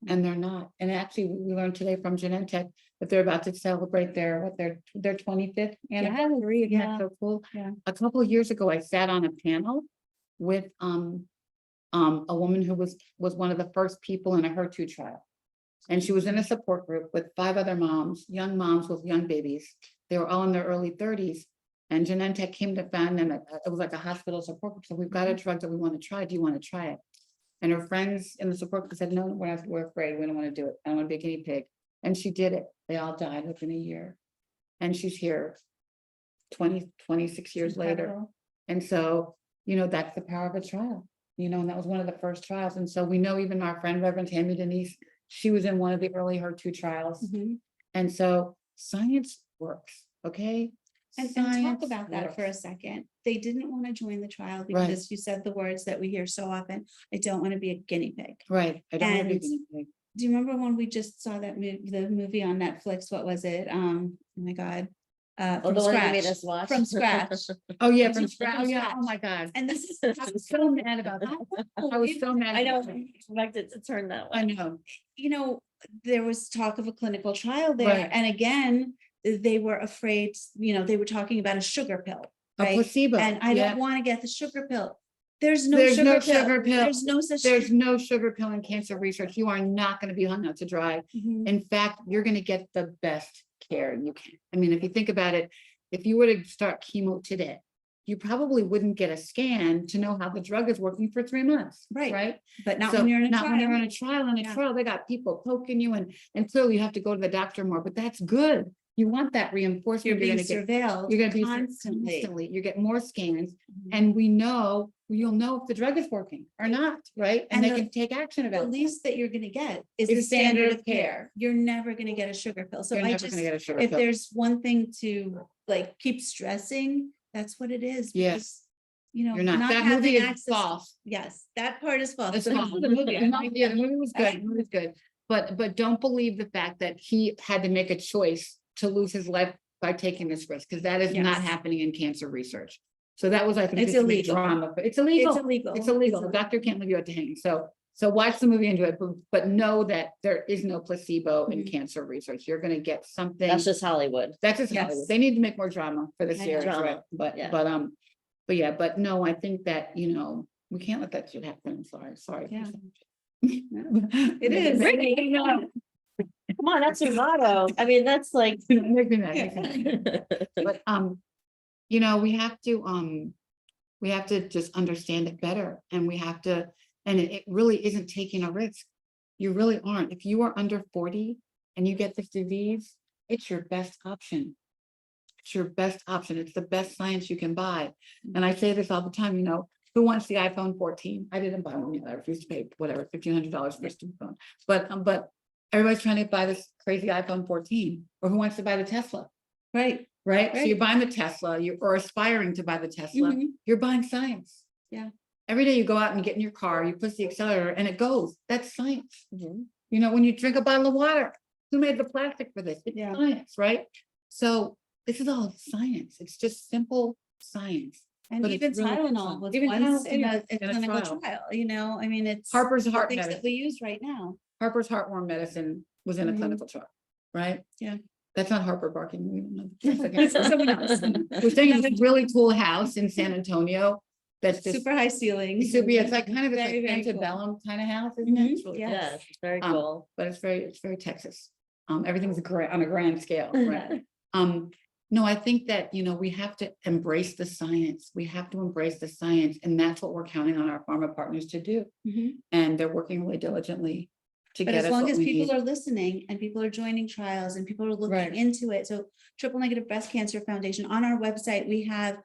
[SPEAKER 1] and they're not. And actually, we learned today from Genentech that they're about to celebrate their 25th anniversary. Isn't that so cool?
[SPEAKER 2] Yeah.
[SPEAKER 1] A couple of years ago, I sat on a panel with a woman who was one of the first people in a HER2 trial. And she was in a support group with 5 other moms, young moms with young babies. They were all in their early 30s. And Genentech came to find them. It was like a hospital support group. So we've got a drug that we want to try. Do you want to try it? And her friends in the support group said, no, we're afraid. We don't want to do it. I don't want to be a guinea pig. And she did it. They all died within a year. And she's here 26 years later.
[SPEAKER 2] Incredible.
[SPEAKER 1] And so, you know, that's the power of a trial, you know, and that was one of the first trials. And so we know even our friend, Reverend Tammy Denise, she was in one of the early HER2 trials.
[SPEAKER 2] Mhm.
[SPEAKER 1] And so science works, okay?
[SPEAKER 2] And talk
[SPEAKER 1] Science
[SPEAKER 2] about that for a
[SPEAKER 1] works.
[SPEAKER 2] second. They didn't want to join the trial
[SPEAKER 1] Right.
[SPEAKER 2] because you said the words that we hear so often. I don't want to be a guinea pig.
[SPEAKER 1] Right. I don't want to be a
[SPEAKER 2] And-
[SPEAKER 1] guinea pig.
[SPEAKER 2] Do you remember when we just saw that the movie on Netflix? What was it? Oh my God.
[SPEAKER 3] Oh,
[SPEAKER 2] From
[SPEAKER 3] the one that
[SPEAKER 2] scratch.
[SPEAKER 3] made us watch.
[SPEAKER 2] From scratch.
[SPEAKER 1] Oh, yeah,
[SPEAKER 2] From
[SPEAKER 1] from
[SPEAKER 2] scratch.
[SPEAKER 1] scratch. Oh, yeah. Oh, my God.
[SPEAKER 2] And this is.
[SPEAKER 1] I was so mad about that. I was so mad.
[SPEAKER 3] I know,
[SPEAKER 1] about that.
[SPEAKER 3] expected to turn that
[SPEAKER 1] I
[SPEAKER 3] way.
[SPEAKER 1] know.
[SPEAKER 2] You know, there was talk of a clinical trial there.
[SPEAKER 1] Right.
[SPEAKER 2] And again, they were afraid, you know, they were talking about a sugar pill.
[SPEAKER 1] A
[SPEAKER 2] Right.
[SPEAKER 1] placebo.
[SPEAKER 2] And I
[SPEAKER 1] yeah.
[SPEAKER 2] don't want to get the sugar pill. There's no
[SPEAKER 1] There's
[SPEAKER 2] sugar
[SPEAKER 1] no
[SPEAKER 2] pill.
[SPEAKER 1] sugar pill.
[SPEAKER 2] There's no such.
[SPEAKER 1] There's no sugar pill in cancer research. You are not going to be hung out to dry.
[SPEAKER 2] Mhm.
[SPEAKER 1] In fact, you're going to get the best care you can. I mean, if you think about it, if you were to start chemo today, you probably wouldn't get a scan to know how the drug is working for 3 months.
[SPEAKER 2] Right.
[SPEAKER 1] Right.
[SPEAKER 2] But not
[SPEAKER 1] So,
[SPEAKER 2] when you're in a
[SPEAKER 1] not when you're
[SPEAKER 2] trial.
[SPEAKER 1] in a trial. In a
[SPEAKER 2] Yeah.
[SPEAKER 1] trial, they got people poking you and clearly you have to go to the doctor more, but that's good. you want that
[SPEAKER 2] You're
[SPEAKER 1] reinforcement.
[SPEAKER 2] being
[SPEAKER 1] You're
[SPEAKER 2] surveilled
[SPEAKER 1] gonna be
[SPEAKER 2] constantly.
[SPEAKER 1] you get more scans,
[SPEAKER 2] Mhm.
[SPEAKER 1] and you'll know if the drug is working or not, right? And
[SPEAKER 2] And
[SPEAKER 1] they
[SPEAKER 2] the-
[SPEAKER 1] can take action
[SPEAKER 2] The
[SPEAKER 1] about it.
[SPEAKER 2] least that you're gonna get is
[SPEAKER 1] Is
[SPEAKER 2] the standard of care. You're never gonna get a sugar pill. So
[SPEAKER 1] You're
[SPEAKER 2] I
[SPEAKER 1] never
[SPEAKER 2] just,
[SPEAKER 1] gonna get a sugar
[SPEAKER 2] if
[SPEAKER 1] pill.
[SPEAKER 2] there's one thing to like keep stressing, that's what it is.
[SPEAKER 1] Yes.
[SPEAKER 2] because, You know,
[SPEAKER 1] You're not,
[SPEAKER 2] not
[SPEAKER 1] that movie
[SPEAKER 2] having
[SPEAKER 1] is
[SPEAKER 2] access.
[SPEAKER 1] false.
[SPEAKER 2] Yes, that part is false.
[SPEAKER 1] It's
[SPEAKER 2] but-
[SPEAKER 1] false. The movie, yeah, the movie was good, the movie was good, but don't believe the fact that he had to make a choice to lose his life by taking this risk, because that is not
[SPEAKER 2] Yes.
[SPEAKER 1] happening in cancer research. So that was, I think,
[SPEAKER 2] It's
[SPEAKER 1] just to make
[SPEAKER 2] illegal.
[SPEAKER 1] drama, but it's
[SPEAKER 2] It's
[SPEAKER 1] illegal.
[SPEAKER 2] illegal.
[SPEAKER 1] It's illegal. The doctor can't leave you out to hang. So watch the movie and do it, but know that there is no placebo in
[SPEAKER 2] Mhm.
[SPEAKER 1] cancer research. You're gonna get something.
[SPEAKER 3] That's just Hollywood.
[SPEAKER 1] That's just
[SPEAKER 2] Yes.
[SPEAKER 1] Hollywood. They need to make more drama for the
[SPEAKER 2] I know.
[SPEAKER 1] series,
[SPEAKER 3] Drama,
[SPEAKER 1] right?
[SPEAKER 3] yeah.
[SPEAKER 1] But yeah, but no, I think that, we can't let that shit happen. I'm sorry.
[SPEAKER 2] Yeah.
[SPEAKER 1] It
[SPEAKER 2] is.
[SPEAKER 3] Brittany, Come on, that's your motto. I mean, that's like.
[SPEAKER 1] Make me mad, make me mad. But, we have to just understand it better, and we have to, and it really isn't taking a risk. You really aren't. If you are under 40 and you get this disease, it's your best option. It's your best option. It's the best science you can buy. And I say this all the time, who wants the iPhone 14? I didn't buy one yet. I refused to pay whatever, $1,500 for a stupid phone. But everybody's trying to buy this crazy iPhone 14, or who wants to buy the Tesla?
[SPEAKER 2] Right.
[SPEAKER 1] Right? So
[SPEAKER 2] Right.
[SPEAKER 1] you're buying the Tesla, or aspiring to buy the Tesla,
[SPEAKER 2] Mhm.
[SPEAKER 1] you're buying science.
[SPEAKER 2] Yeah.
[SPEAKER 1] Every day you go out and get in your car, you push the accelerator and it goes. That's science.
[SPEAKER 3] Mhm.
[SPEAKER 1] When you drink a bottle of water, who made the plastic for this? It's
[SPEAKER 2] Yeah.
[SPEAKER 1] science, right? So this is all science. It's just simple science.
[SPEAKER 2] And
[SPEAKER 1] But it's
[SPEAKER 2] even
[SPEAKER 1] really good
[SPEAKER 2] Tylenol
[SPEAKER 1] science.
[SPEAKER 2] was
[SPEAKER 1] Even
[SPEAKER 2] once
[SPEAKER 1] Tylenol,
[SPEAKER 2] in
[SPEAKER 1] yeah,
[SPEAKER 2] a
[SPEAKER 1] in a
[SPEAKER 2] clinical
[SPEAKER 1] trial.
[SPEAKER 2] trial, I mean, it's.
[SPEAKER 1] Harper's
[SPEAKER 2] the
[SPEAKER 1] heart
[SPEAKER 2] things that
[SPEAKER 1] medicine.
[SPEAKER 2] we use right now.
[SPEAKER 1] Harper's heartworm medicine was in a
[SPEAKER 2] Mhm.
[SPEAKER 1] clinical trial, right?
[SPEAKER 2] Yeah.
[SPEAKER 1] That's not Harper barking. We don't know.
[SPEAKER 2] It's someone else.
[SPEAKER 1] We're staying in this really cool house in San Antonio. That's just
[SPEAKER 2] Super high ceilings.
[SPEAKER 1] super. Yeah, it's like kind of it's
[SPEAKER 2] Very,
[SPEAKER 1] like
[SPEAKER 2] very cool.
[SPEAKER 1] antebellum kind of house, isn't it? It's really
[SPEAKER 2] Yes.
[SPEAKER 1] cool.
[SPEAKER 3] Yeah, it's very
[SPEAKER 1] Um,
[SPEAKER 3] cool.
[SPEAKER 1] But it's very Texas. Everything's on a grand scale, right? No, I think that, we have to embrace the science. We have to embrace the science, and that's what we're counting on our pharma partners to do.
[SPEAKER 2] Mhm.
[SPEAKER 1] And they're working really diligently to
[SPEAKER 2] But
[SPEAKER 1] get
[SPEAKER 2] as
[SPEAKER 1] us
[SPEAKER 2] long
[SPEAKER 1] what
[SPEAKER 2] as
[SPEAKER 1] we
[SPEAKER 2] people
[SPEAKER 1] need.
[SPEAKER 2] are listening and people are joining trials and people are
[SPEAKER 1] Right.
[SPEAKER 2] looking into it, so Triple Negative Breast Cancer Foundation, on our website, we have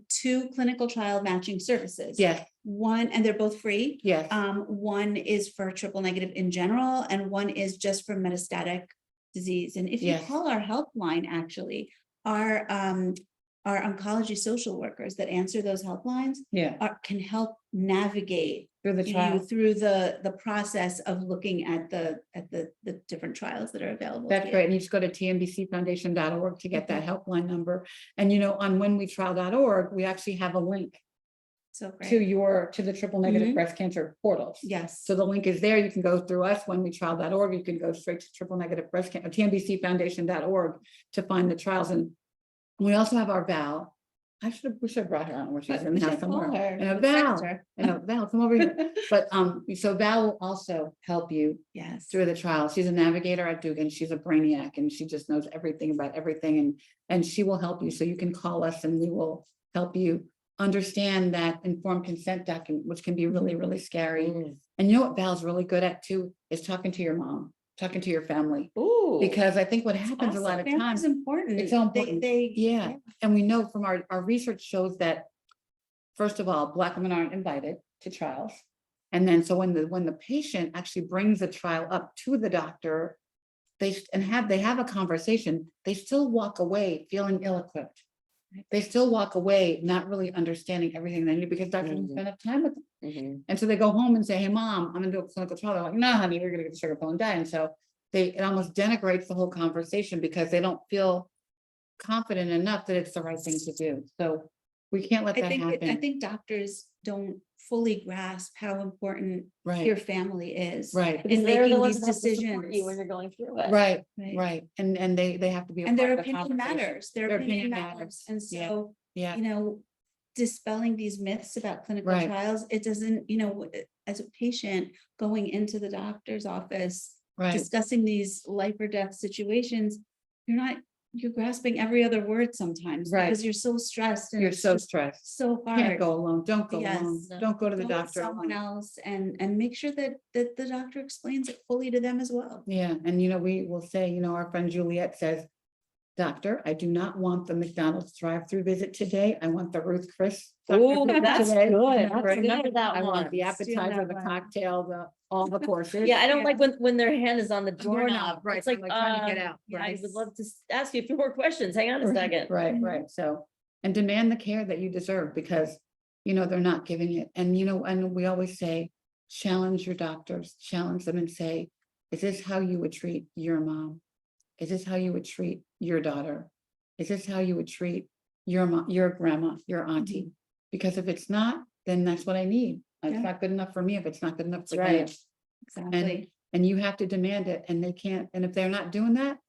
[SPEAKER 2] 2 clinical trial matching services.
[SPEAKER 1] Yes,
[SPEAKER 2] One, and they're both free.
[SPEAKER 1] yes,
[SPEAKER 2] One is for triple negative in general, and one is just for metastatic disease. And if you
[SPEAKER 1] Yes.
[SPEAKER 2] call our helpline, actually, our oncology social workers that answer those helplines
[SPEAKER 1] yeah,
[SPEAKER 2] can help navigate
[SPEAKER 1] through the
[SPEAKER 2] you
[SPEAKER 1] trial.
[SPEAKER 2] through the process of looking at the different trials that are available.
[SPEAKER 1] That's
[SPEAKER 2] to you.
[SPEAKER 1] great. And you just go to tmbcfoundation.org to get that helpline number. And on whenwetrial.org, we actually have a link
[SPEAKER 2] So great.
[SPEAKER 1] to the triple negative
[SPEAKER 2] Mhm.
[SPEAKER 1] breast cancer portals.
[SPEAKER 2] Yes.
[SPEAKER 1] So the link is there. You can go through us, whenwetrial.org. You can go straight to triple negative breast cancer, tmbcfoundation.org to find the trials. And we also have our Val. We should have brought her on where she's in the house somewhere. And a Val, come over here. But so Val will also help you
[SPEAKER 2] Yes.
[SPEAKER 1] through the trial. She's a navigator at Dugan. She's a brainiac, and she just knows everything about everything. And she will help you. So you can call us and we will help you understand that informed consent document, which can be really, really scary.
[SPEAKER 3] Mm.
[SPEAKER 1] And you know what Val's really good at too, is talking to your mom, talking to your family.
[SPEAKER 3] Ooh.
[SPEAKER 1] Because I think what happens a lot of
[SPEAKER 2] Family
[SPEAKER 1] times,
[SPEAKER 2] is important.
[SPEAKER 1] it's so important.
[SPEAKER 2] Yeah.
[SPEAKER 1] and we know from our research shows that, first of all, Black women aren't invited to trials. And then so when the patient actually brings the trial up to the doctor, they have a conversation, they still walk away feeling ill-equipped. They still walk away not really understanding everything they need, because doctors don't spend enough time with them.
[SPEAKER 3] Mhm.
[SPEAKER 1] And so they go home and say, hey, mom, I'm gonna do a clinical trial. They're like, no, honey, you're gonna get the sugar pill and die. And so it almost denigrates the whole conversation because they don't feel confident enough that it's the right thing to do. So we can't let
[SPEAKER 2] I
[SPEAKER 1] that
[SPEAKER 2] think, I
[SPEAKER 1] happen.
[SPEAKER 2] think doctors don't fully grasp how important your
[SPEAKER 1] Right,
[SPEAKER 2] family is.
[SPEAKER 1] right,
[SPEAKER 3] Because
[SPEAKER 2] in
[SPEAKER 3] they're the
[SPEAKER 2] making
[SPEAKER 3] ones
[SPEAKER 2] these
[SPEAKER 3] that have to support you
[SPEAKER 2] decisions.
[SPEAKER 3] when you're going through it.
[SPEAKER 1] right,
[SPEAKER 2] Right.
[SPEAKER 1] right. And they have to be. a
[SPEAKER 2] And their
[SPEAKER 1] part of the
[SPEAKER 2] opinion
[SPEAKER 1] conversation.
[SPEAKER 2] matters. Their opinion matters. And
[SPEAKER 1] Yeah.
[SPEAKER 2] so,
[SPEAKER 1] Yeah,
[SPEAKER 2] dispelling these myths about clinical
[SPEAKER 1] Right.
[SPEAKER 2] trials, it doesn't, as a patient going into the doctor's office,
[SPEAKER 1] right,
[SPEAKER 2] discussing these life or death situations, you're grasping every other word sometimes.
[SPEAKER 1] Right.
[SPEAKER 2] Because you're so stressed and
[SPEAKER 1] you're
[SPEAKER 2] it's
[SPEAKER 1] so
[SPEAKER 2] just
[SPEAKER 1] stressed.
[SPEAKER 2] so
[SPEAKER 1] Can't
[SPEAKER 2] hard.
[SPEAKER 1] go alone. Don't go
[SPEAKER 2] Yes.
[SPEAKER 1] alone.
[SPEAKER 3] No.
[SPEAKER 1] Don't go to the
[SPEAKER 2] Go with
[SPEAKER 1] doctor
[SPEAKER 2] someone
[SPEAKER 1] alone.
[SPEAKER 2] else and make sure that the doctor explains it fully to them as well.
[SPEAKER 1] Yeah, and we will say, our friend Juliet says, doctor. I do not want the McDonald's drive-through visit today. I want the Ruth Chris.
[SPEAKER 3] Oh,
[SPEAKER 1] visit
[SPEAKER 3] that's
[SPEAKER 1] today.
[SPEAKER 3] good.
[SPEAKER 1] Right.
[SPEAKER 3] Remember that
[SPEAKER 1] I want
[SPEAKER 3] one.
[SPEAKER 1] the
[SPEAKER 2] Steal
[SPEAKER 1] appetizer,
[SPEAKER 2] that
[SPEAKER 1] the
[SPEAKER 2] one.
[SPEAKER 1] cocktail, all the courses.
[SPEAKER 3] Yeah, I don't
[SPEAKER 2] Yeah.
[SPEAKER 3] like when their hand is on the doorknob.
[SPEAKER 1] right,
[SPEAKER 3] It's like,
[SPEAKER 1] trying to get out.
[SPEAKER 3] I
[SPEAKER 1] Right.
[SPEAKER 3] would love to ask you a few more questions. Hang on a second.
[SPEAKER 1] Right,
[SPEAKER 2] Mhm.
[SPEAKER 1] right. So, and demand the care that you deserve because, they're not giving it. And, and we always say, challenge your doctors, challenge them and say, is this how you would treat your mom? Is this how you would treat your daughter? Is this how you would treat your mom, your grandma, your auntie? Because if it's not, then that's what I need. It's
[SPEAKER 2] Yeah.
[SPEAKER 1] not good enough for me if it's not good enough for
[SPEAKER 3] That's right.
[SPEAKER 1] them.
[SPEAKER 2] Exactly.
[SPEAKER 1] And you have to demand it and they can't. And if they're not doing that,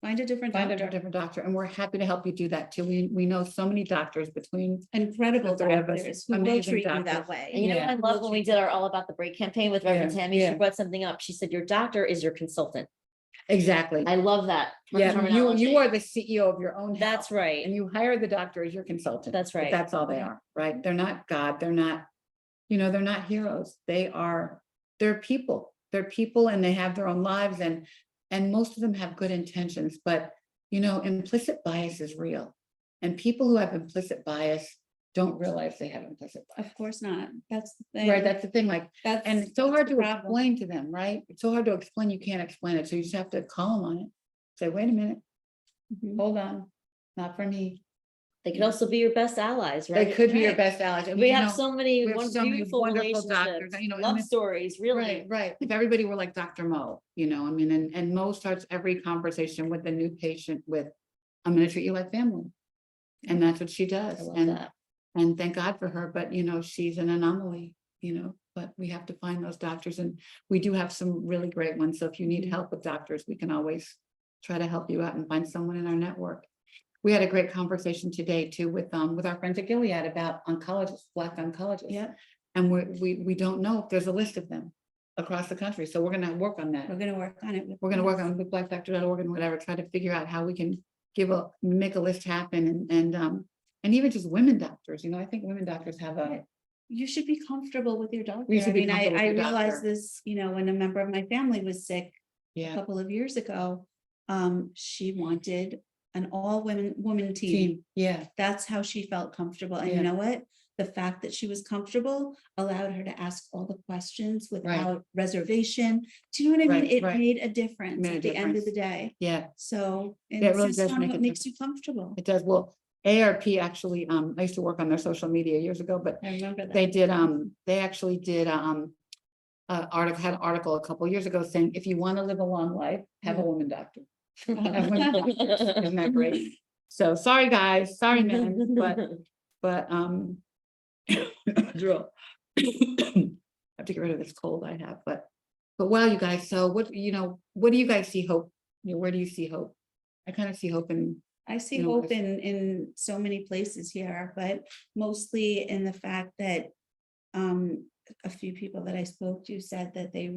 [SPEAKER 2] Find a different
[SPEAKER 1] find a
[SPEAKER 2] doctor.
[SPEAKER 1] different doctor. And we're happy to help you do that too. We know so many doctors between,
[SPEAKER 2] Incredible
[SPEAKER 1] The three of us,
[SPEAKER 2] doctors who will
[SPEAKER 1] amazing
[SPEAKER 2] treat you
[SPEAKER 1] doctors.
[SPEAKER 2] that way.
[SPEAKER 3] And you know,
[SPEAKER 1] Yeah.
[SPEAKER 3] what I love when we did our All About the Break campaign with Reverend
[SPEAKER 1] Yeah,
[SPEAKER 3] Tammy,
[SPEAKER 1] yeah.
[SPEAKER 3] she brought something up. She said, your doctor is your consultant.
[SPEAKER 1] exactly.
[SPEAKER 3] I love that.
[SPEAKER 1] Yeah,
[SPEAKER 3] terminology.
[SPEAKER 1] you are the CEO of your own
[SPEAKER 3] That's
[SPEAKER 1] health.
[SPEAKER 3] right.
[SPEAKER 1] And you hire the doctor as your consultant.
[SPEAKER 3] That's
[SPEAKER 1] But
[SPEAKER 3] right.
[SPEAKER 1] that's all they
[SPEAKER 2] Yeah.
[SPEAKER 1] are, right? They're not God. They're not, they're not heroes. They're people. They're people and they have their own lives and most of them have good intentions, but implicit bias is real. And people who have implicit bias don't realize they have implicit bias.
[SPEAKER 2] Of course not. That's the thing.
[SPEAKER 1] Right, that's the thing, like,
[SPEAKER 2] That's,
[SPEAKER 1] and it's so
[SPEAKER 2] that's
[SPEAKER 1] hard
[SPEAKER 2] the
[SPEAKER 1] to
[SPEAKER 2] problem.
[SPEAKER 1] explain to them, right? It's so hard to explain, you can't explain it, so you just have to call them on it. Say, wait a minute,
[SPEAKER 2] Mhm.
[SPEAKER 1] hold on, not for me.
[SPEAKER 3] They could also be your best allies, right?
[SPEAKER 1] They could be your
[SPEAKER 2] Right.
[SPEAKER 1] best allies. And
[SPEAKER 3] We have so many
[SPEAKER 1] we have so many
[SPEAKER 3] beautiful
[SPEAKER 1] wonderful doctors,
[SPEAKER 3] relationships,
[SPEAKER 1] and
[SPEAKER 3] love
[SPEAKER 1] if-
[SPEAKER 3] stories,
[SPEAKER 1] Right,
[SPEAKER 3] really.
[SPEAKER 1] right. If everybody were like Dr. Mo, and Mo starts every conversation with the new patient with, I'm gonna treat you like family. And that's what she does.
[SPEAKER 3] I love
[SPEAKER 1] And
[SPEAKER 3] that.
[SPEAKER 1] and thank God for her, but she's an anomaly, but we have to find those doctors and we do have some really great ones. So if you need help with doctors, we can always try to help you out and find someone in our network. We had a great conversation today too with our friends at Gilead about oncologists, Black oncologists.
[SPEAKER 2] Yeah,
[SPEAKER 1] And we don't know if there's a list of them across the country. So we're gonna work on that.
[SPEAKER 2] we're gonna work on it.
[SPEAKER 1] We're gonna work on with blackdoctor.org and whatever, try to figure out how we can make a list happen and even just women doctors, I think women doctors have a,
[SPEAKER 2] You should be comfortable with your doctor.
[SPEAKER 1] You should
[SPEAKER 2] I
[SPEAKER 1] be
[SPEAKER 2] mean,
[SPEAKER 1] comfortable
[SPEAKER 2] I
[SPEAKER 1] with your
[SPEAKER 2] realized
[SPEAKER 1] doctor.
[SPEAKER 2] this, when a member of my family was sick a
[SPEAKER 1] yeah,
[SPEAKER 2] couple of years ago. She wanted an woman team.
[SPEAKER 1] team, yeah,
[SPEAKER 2] That's how she felt comfortable. And you
[SPEAKER 1] Yeah.
[SPEAKER 2] know what? The fact that she was comfortable allowed her to ask all the questions without reservation. Do you know what I mean?
[SPEAKER 1] Right,
[SPEAKER 2] It
[SPEAKER 1] right.
[SPEAKER 2] made a difference
[SPEAKER 1] Made a
[SPEAKER 2] at the end of
[SPEAKER 1] difference.
[SPEAKER 2] the day.
[SPEAKER 1] yeah,
[SPEAKER 2] So, and
[SPEAKER 1] Yeah, it really
[SPEAKER 2] it's
[SPEAKER 1] does
[SPEAKER 2] just on
[SPEAKER 1] make
[SPEAKER 2] what
[SPEAKER 1] a
[SPEAKER 2] makes you comfortable.
[SPEAKER 1] it does. Well, ARP actually, I used to work on their social media years ago, but
[SPEAKER 2] I remember that.
[SPEAKER 1] they actually did, had an article a couple years ago saying, if you want to live a long life, have a woman doctor. Have women doctors. Isn't that great? So sorry, guys, sorry, men, but drill. I have to get rid of this cold I have, but wow, you guys, so what do you guys see hope? Where do you see hope? I kind of see hope in,
[SPEAKER 2] I see
[SPEAKER 1] you know,
[SPEAKER 2] hope in so many places here, but mostly in the fact that a few people that I spoke to said that they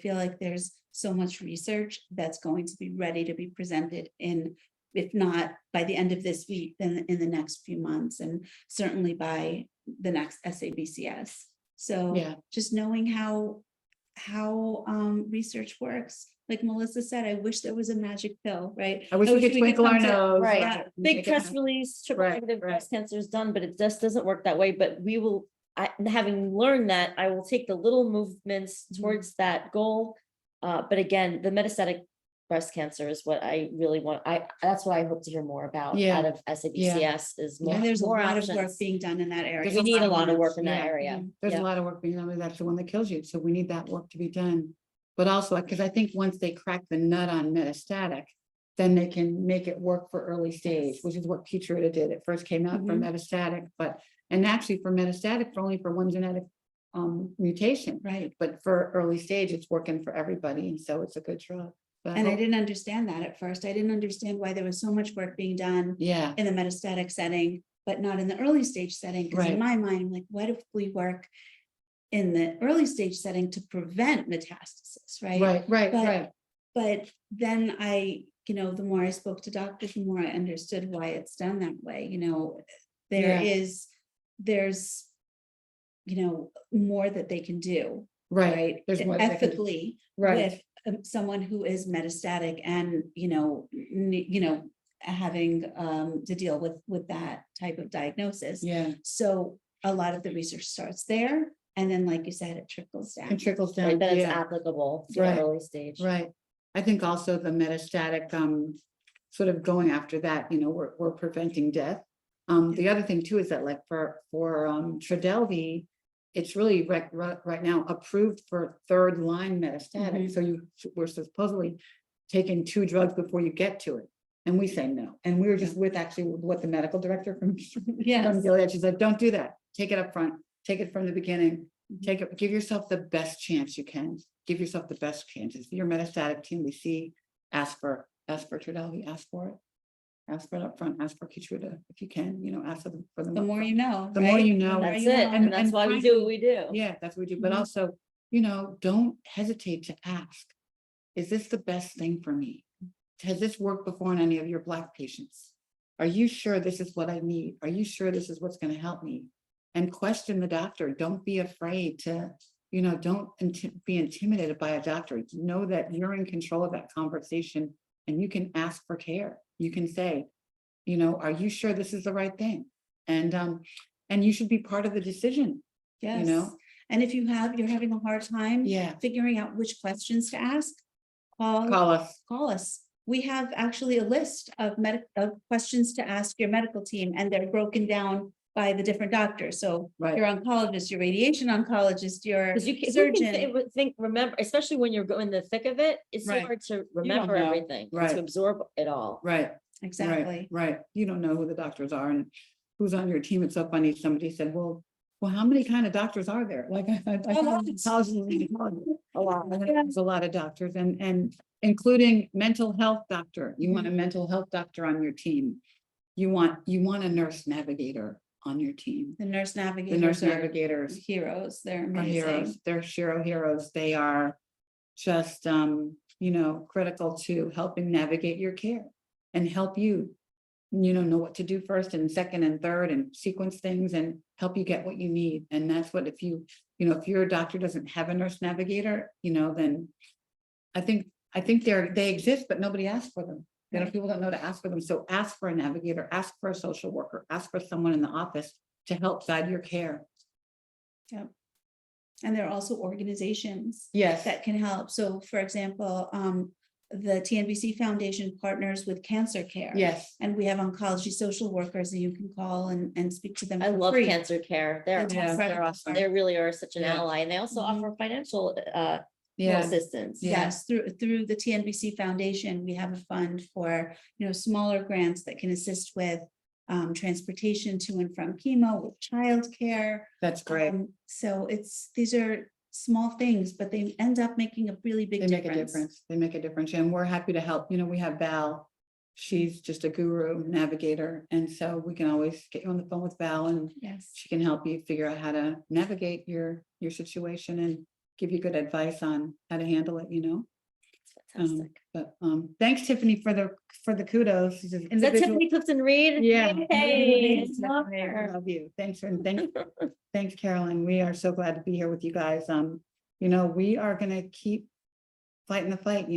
[SPEAKER 2] feel like there's so much research that's going to be ready to be presented in, if not by the end of this week, then in the next few months, and certainly by the next SABCS. So
[SPEAKER 1] yeah,
[SPEAKER 2] just knowing how research works. Like Melissa said, I wish there was a magic pill, right?
[SPEAKER 1] I wish we could twinkle our
[SPEAKER 2] come to-
[SPEAKER 1] nose.
[SPEAKER 3] Right.
[SPEAKER 2] Yeah.
[SPEAKER 3] Big
[SPEAKER 1] Make it
[SPEAKER 3] press
[SPEAKER 1] happen.
[SPEAKER 3] release, triple
[SPEAKER 1] Right,
[SPEAKER 3] negative
[SPEAKER 1] right.
[SPEAKER 3] breast cancer is done, but it just doesn't work that way. But we will, having learned that, I will take the little movements
[SPEAKER 2] Mhm.
[SPEAKER 3] towards that goal. But again, the metastatic breast cancer is what I really want. That's what I hope to hear more about
[SPEAKER 1] Yeah.
[SPEAKER 3] out of SABCS is more,
[SPEAKER 2] And there's a
[SPEAKER 3] more
[SPEAKER 2] lot of work
[SPEAKER 3] options.
[SPEAKER 2] being done in that area.
[SPEAKER 1] There's
[SPEAKER 3] We need a lot of
[SPEAKER 1] much,
[SPEAKER 3] work in that
[SPEAKER 1] yeah.
[SPEAKER 3] area.
[SPEAKER 1] There's
[SPEAKER 3] Yeah.
[SPEAKER 1] a lot of work being done, that's the one that kills you, so we need that work to be done. But also, because I think once they crack the nut on metastatic, then they can make it work for early stage, which is what Keytruda did. It first came out for metastatic, and actually for metastatic, only for one genetic mutation.
[SPEAKER 2] Right.
[SPEAKER 1] But for early stage, it's working for everybody, and so it's a good drug. But
[SPEAKER 2] And I
[SPEAKER 1] hope-
[SPEAKER 2] didn't understand that at first. I didn't understand why there was so much work being done
[SPEAKER 1] Yeah,
[SPEAKER 2] in the metastatic setting, but not in the early stage setting. Because in
[SPEAKER 1] Right.
[SPEAKER 2] my mind, I'm like, what if we work in the early stage setting to prevent metastasis, right?
[SPEAKER 1] right,
[SPEAKER 2] But-
[SPEAKER 1] right.
[SPEAKER 2] But then the more I spoke to doctors, the more I understood why it's done that way.
[SPEAKER 1] Yeah.
[SPEAKER 2] There's more that they can do,
[SPEAKER 1] Right,
[SPEAKER 2] right?
[SPEAKER 1] there's more that they can do.
[SPEAKER 2] Ethically
[SPEAKER 1] Right,
[SPEAKER 2] with someone who is metastatic and, having to deal with that type of diagnosis.
[SPEAKER 1] Yeah,
[SPEAKER 2] So a lot of the research starts there. And then, like you said, it trickles
[SPEAKER 1] it
[SPEAKER 2] down.
[SPEAKER 1] trickles
[SPEAKER 3] Right,
[SPEAKER 1] down,
[SPEAKER 3] then it's
[SPEAKER 1] yeah,
[SPEAKER 3] applicable to
[SPEAKER 1] Right,
[SPEAKER 3] the early stage.
[SPEAKER 1] right. I think also the metastatic, sort of going after that, we're preventing death. The other thing too is that like for Trodelvy, it's really right now approved for third line metastatic.
[SPEAKER 2] Mhm.
[SPEAKER 1] So we're supposedly taking 2 drugs before you get to it. And we say no. And we were just with actually what the medical director from
[SPEAKER 2] Yes.
[SPEAKER 1] Gilead, she's like, don't do that. Take it up front. Take it from the beginning. Take it, give yourself the best chance you can. Give yourself the best chances. Your metastatic team, we see, ask for Trodelvy, ask for it. Ask for it up front, ask for Keytruda if you can, ask for them.
[SPEAKER 2] The more you know.
[SPEAKER 1] The more
[SPEAKER 2] right?
[SPEAKER 1] you know.
[SPEAKER 2] The more
[SPEAKER 3] That's
[SPEAKER 2] you
[SPEAKER 3] it,
[SPEAKER 2] know.
[SPEAKER 3] and that's why we do what we do.
[SPEAKER 1] Yeah, that's what we do. But
[SPEAKER 2] Mhm.
[SPEAKER 1] also, don't hesitate to ask. Is this the best thing for me? Has this worked before in any of your Black patients? Are you sure this is what I need? Are you sure this is what's going to help me? And question the doctor. Don't be afraid to, don't be intimidated by a doctor. Know that you're in control of that conversation and you can ask for care. You can say, are you sure this is the right thing? And you should be part of the decision.
[SPEAKER 2] Yes.
[SPEAKER 1] know?
[SPEAKER 2] And if you're having a hard time.
[SPEAKER 1] Yeah.
[SPEAKER 2] Figuring out which questions to ask, call
[SPEAKER 1] Call us.
[SPEAKER 2] We have actually a list of questions to ask your medical team, and they're broken down by the different doctors. So
[SPEAKER 1] Right.
[SPEAKER 2] your oncologist, your radiation oncologist, your
[SPEAKER 3] Because you can
[SPEAKER 2] surgeon.
[SPEAKER 3] remember, especially when you're in the thick of it, it's so
[SPEAKER 1] Right.
[SPEAKER 3] hard to remember
[SPEAKER 1] know.
[SPEAKER 3] everything, and
[SPEAKER 1] Right.
[SPEAKER 3] to absorb it all.
[SPEAKER 1] Right.
[SPEAKER 2] Exactly.
[SPEAKER 1] Right. You don't know who the doctors are and who's on your team. It's so funny. Somebody said, well, how many kind of doctors are there? Like I
[SPEAKER 2] A lot.
[SPEAKER 1] a lot. There's a lot of doctors and including mental health doctor. You want a mental health doctor on your team. You want a nurse navigator on your team.
[SPEAKER 2] The nurse
[SPEAKER 1] The
[SPEAKER 2] navigators.
[SPEAKER 1] nurse
[SPEAKER 2] are
[SPEAKER 1] navigators
[SPEAKER 2] Heroes. They're
[SPEAKER 1] are
[SPEAKER 2] amazing.
[SPEAKER 1] heroes. They're Shiro heroes. They are just, critical to helping navigate your care and help you, know what to do first and second and third and sequence things and help you get what you need. And that's what, if your doctor doesn't have a nurse navigator, then I think they exist, but nobody asks for them.
[SPEAKER 2] Right.
[SPEAKER 1] People don't know to ask for them. So ask for a navigator, ask for a social worker, ask for someone in the office to help guide your care.
[SPEAKER 2] Yep. And there are also organizations
[SPEAKER 1] Yes.
[SPEAKER 2] that can help. So for example, the TNBC Foundation partners with cancer care.
[SPEAKER 1] Yes.
[SPEAKER 2] And we have oncology social workers that you can call and speak to them.
[SPEAKER 3] I
[SPEAKER 2] for
[SPEAKER 3] love
[SPEAKER 2] free.
[SPEAKER 3] cancer care. They're
[SPEAKER 2] It's
[SPEAKER 3] awesome.
[SPEAKER 2] incredible.
[SPEAKER 1] They're awesome.
[SPEAKER 3] They really are such an
[SPEAKER 1] Yeah.
[SPEAKER 3] ally, and they also
[SPEAKER 2] Mhm.
[SPEAKER 3] offer financial
[SPEAKER 1] Yeah.
[SPEAKER 3] assistance.
[SPEAKER 1] Yeah.
[SPEAKER 2] Yes, through the TNBC Foundation, we have a fund for, smaller grants that can assist with transportation to and from chemo, with childcare.
[SPEAKER 1] That's great.
[SPEAKER 2] So these are small things, but they end up making a really big
[SPEAKER 1] They make a
[SPEAKER 2] difference.
[SPEAKER 1] difference. They make a difference. And we're happy to help. We have Val. She's just a guru navigator. And so we can always get you on the phone with Val and
[SPEAKER 2] Yes.
[SPEAKER 1] she can help you figure out how to navigate your situation and give you good advice on how to handle it,
[SPEAKER 3] Fantastic.
[SPEAKER 1] But thanks Tiffany for the kudos. She's an
[SPEAKER 3] Is that
[SPEAKER 1] individual-
[SPEAKER 3] Tiffany Clifton Reed?
[SPEAKER 1] Yeah.
[SPEAKER 3] Hey,
[SPEAKER 1] Thanks,
[SPEAKER 3] love
[SPEAKER 1] Tiffany. I
[SPEAKER 3] her.
[SPEAKER 1] love you. Thanks, and thanks, Carolyn. We are so glad to be here with you guys. We are gonna keep fighting the fight,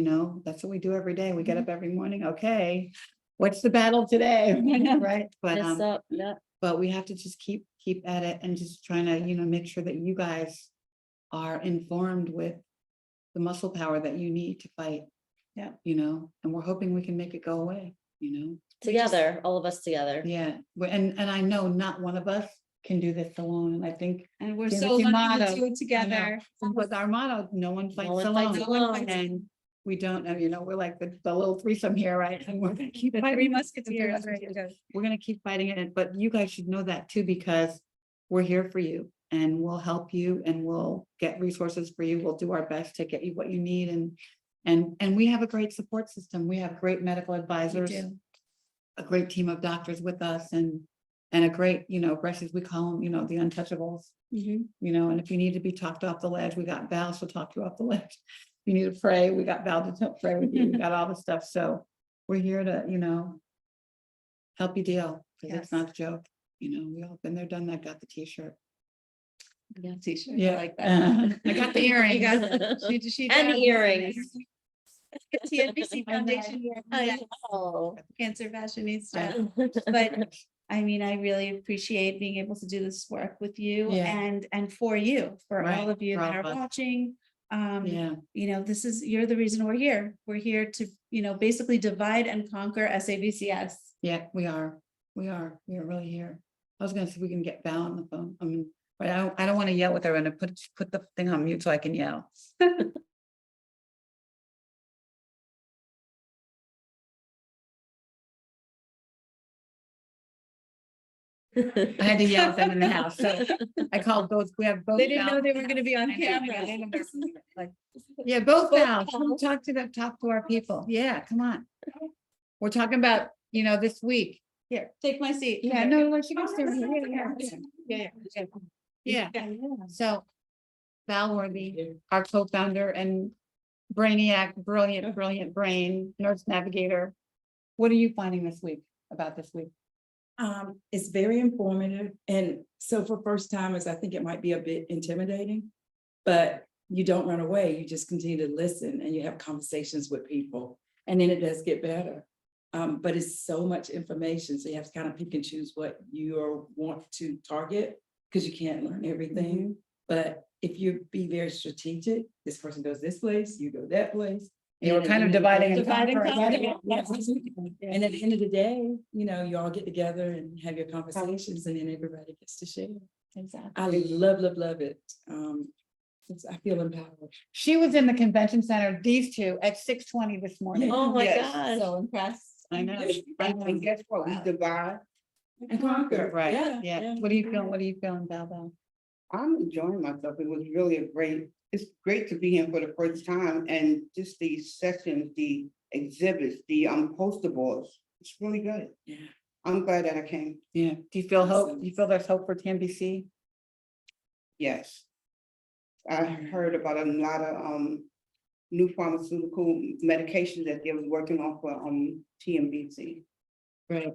[SPEAKER 1] that's what we do every day. We get up every morning. Okay, what's the battle today? Right?
[SPEAKER 3] This up, yeah.
[SPEAKER 1] But we have to just keep at it and just trying to, make sure that you guys are informed with the muscle power that you need to fight.
[SPEAKER 2] Yeah.
[SPEAKER 1] And we're hoping we can make it go away,
[SPEAKER 3] Together, all of us together.
[SPEAKER 1] Yeah, and I know not one of us can do this alone, and I think
[SPEAKER 2] And we're
[SPEAKER 1] Yeah,
[SPEAKER 2] so
[SPEAKER 1] with the
[SPEAKER 2] lucky to
[SPEAKER 1] motto,
[SPEAKER 2] do it together.
[SPEAKER 1] with our motto, no one fights
[SPEAKER 3] one
[SPEAKER 1] alone.
[SPEAKER 3] fights
[SPEAKER 2] alone.
[SPEAKER 1] And we don't, we're like the little threesome here, right? And we're gonna keep fighting.
[SPEAKER 2] Three
[SPEAKER 1] The
[SPEAKER 2] musketeers.
[SPEAKER 1] Three Musketeers. We're gonna keep fighting it, but you guys should know that too, because we're here for you and we'll help you and we'll get resources for you. We'll do our best to get you what you need and we have a great support system. We have great medical
[SPEAKER 2] We
[SPEAKER 1] advisors,
[SPEAKER 2] do.
[SPEAKER 1] a great team of doctors with us and a great, Brushes, we call them, the untouchables,
[SPEAKER 2] Mhm.
[SPEAKER 1] and if you need to be talked off the ledge, we got Val, she'll talk you off the ledge. If you need to pray, we got Val to pray with you, we got all the stuff, so we're here to, help you deal, because
[SPEAKER 2] Yes.
[SPEAKER 1] it's not a joke, we all been there, done that, got the t-shirt.
[SPEAKER 2] Yeah, t-shirt. I
[SPEAKER 1] Yeah,
[SPEAKER 2] like that.
[SPEAKER 1] I got the earring.
[SPEAKER 2] You got it. She
[SPEAKER 3] And the
[SPEAKER 2] does.
[SPEAKER 3] earrings.
[SPEAKER 2] TNBC Foundation.
[SPEAKER 3] I know.
[SPEAKER 2] Cancer Fashionista. But I mean, I really appreciate being able to do this work with you
[SPEAKER 1] Yeah.
[SPEAKER 2] and for you, for
[SPEAKER 1] Right,
[SPEAKER 2] all of you
[SPEAKER 1] for all
[SPEAKER 2] that
[SPEAKER 1] of
[SPEAKER 2] are
[SPEAKER 1] us.
[SPEAKER 2] watching.
[SPEAKER 1] Yeah,
[SPEAKER 2] You know, you're the reason we're here. We're here to, you know, basically divide and conquer SABCS.
[SPEAKER 1] yeah, we are really here. I was gonna see if we can get Val on the phone. I mean, but I don't want to yell with her and put the thing on mute so I can yell. I had to yell at them in the house, so I called both, we have both.
[SPEAKER 2] They didn't know
[SPEAKER 1] Vals.
[SPEAKER 2] they were gonna be on
[SPEAKER 1] I know,
[SPEAKER 2] camera.
[SPEAKER 1] they didn't know. Like, yeah, both Vals, come talk to our people, yeah, come on. We're talking about, this week.
[SPEAKER 2] Here, take my seat.
[SPEAKER 1] Yeah, no, no, she can stay right here, yeah. So Val Worthy, our co-founder and brainiac, brilliant brain, nurse navigator. What are you finding this week about this week?
[SPEAKER 4] It's very informative. And so for first timers, I think it might be a bit intimidating, but you don't run away. You just continue to listen and you have conversations with people. And then it does get better. But it's so much information. So you have to kind of pick and choose what you want to target because you can't learn everything. But if you be very strategic, this person goes this place, you go that place.
[SPEAKER 1] You were kind of dividing and
[SPEAKER 2] Divide and
[SPEAKER 1] conquering.
[SPEAKER 2] conquer.
[SPEAKER 4] And at the end of the day, you all get together and have your conversations and then everybody gets to share.
[SPEAKER 2] Exactly.
[SPEAKER 4] I love it. I feel empowered.
[SPEAKER 1] She was in the convention center, these two, at 6:20 this morning.
[SPEAKER 3] Oh my
[SPEAKER 4] Yes.
[SPEAKER 3] gosh.
[SPEAKER 2] So impressed.
[SPEAKER 1] I know.
[SPEAKER 5] And guess what? We divide.
[SPEAKER 4] And conquer.
[SPEAKER 1] Right,
[SPEAKER 4] Yeah,
[SPEAKER 1] yeah.
[SPEAKER 4] yeah.
[SPEAKER 1] What are you feeling, Val?
[SPEAKER 5] I'm enjoying myself. It was really it's great to be here for the first time and just these sessions, the exhibits, the poster boards. It's really good.
[SPEAKER 4] Yeah.
[SPEAKER 5] I'm glad that I came.
[SPEAKER 1] Yeah. Do you feel hope?
[SPEAKER 4] Awesome.
[SPEAKER 1] Do you feel there's hope for TNBC?
[SPEAKER 5] Yes. I heard about a lot of new pharmaceutical medications that they was working on for TNBC.
[SPEAKER 1] Great.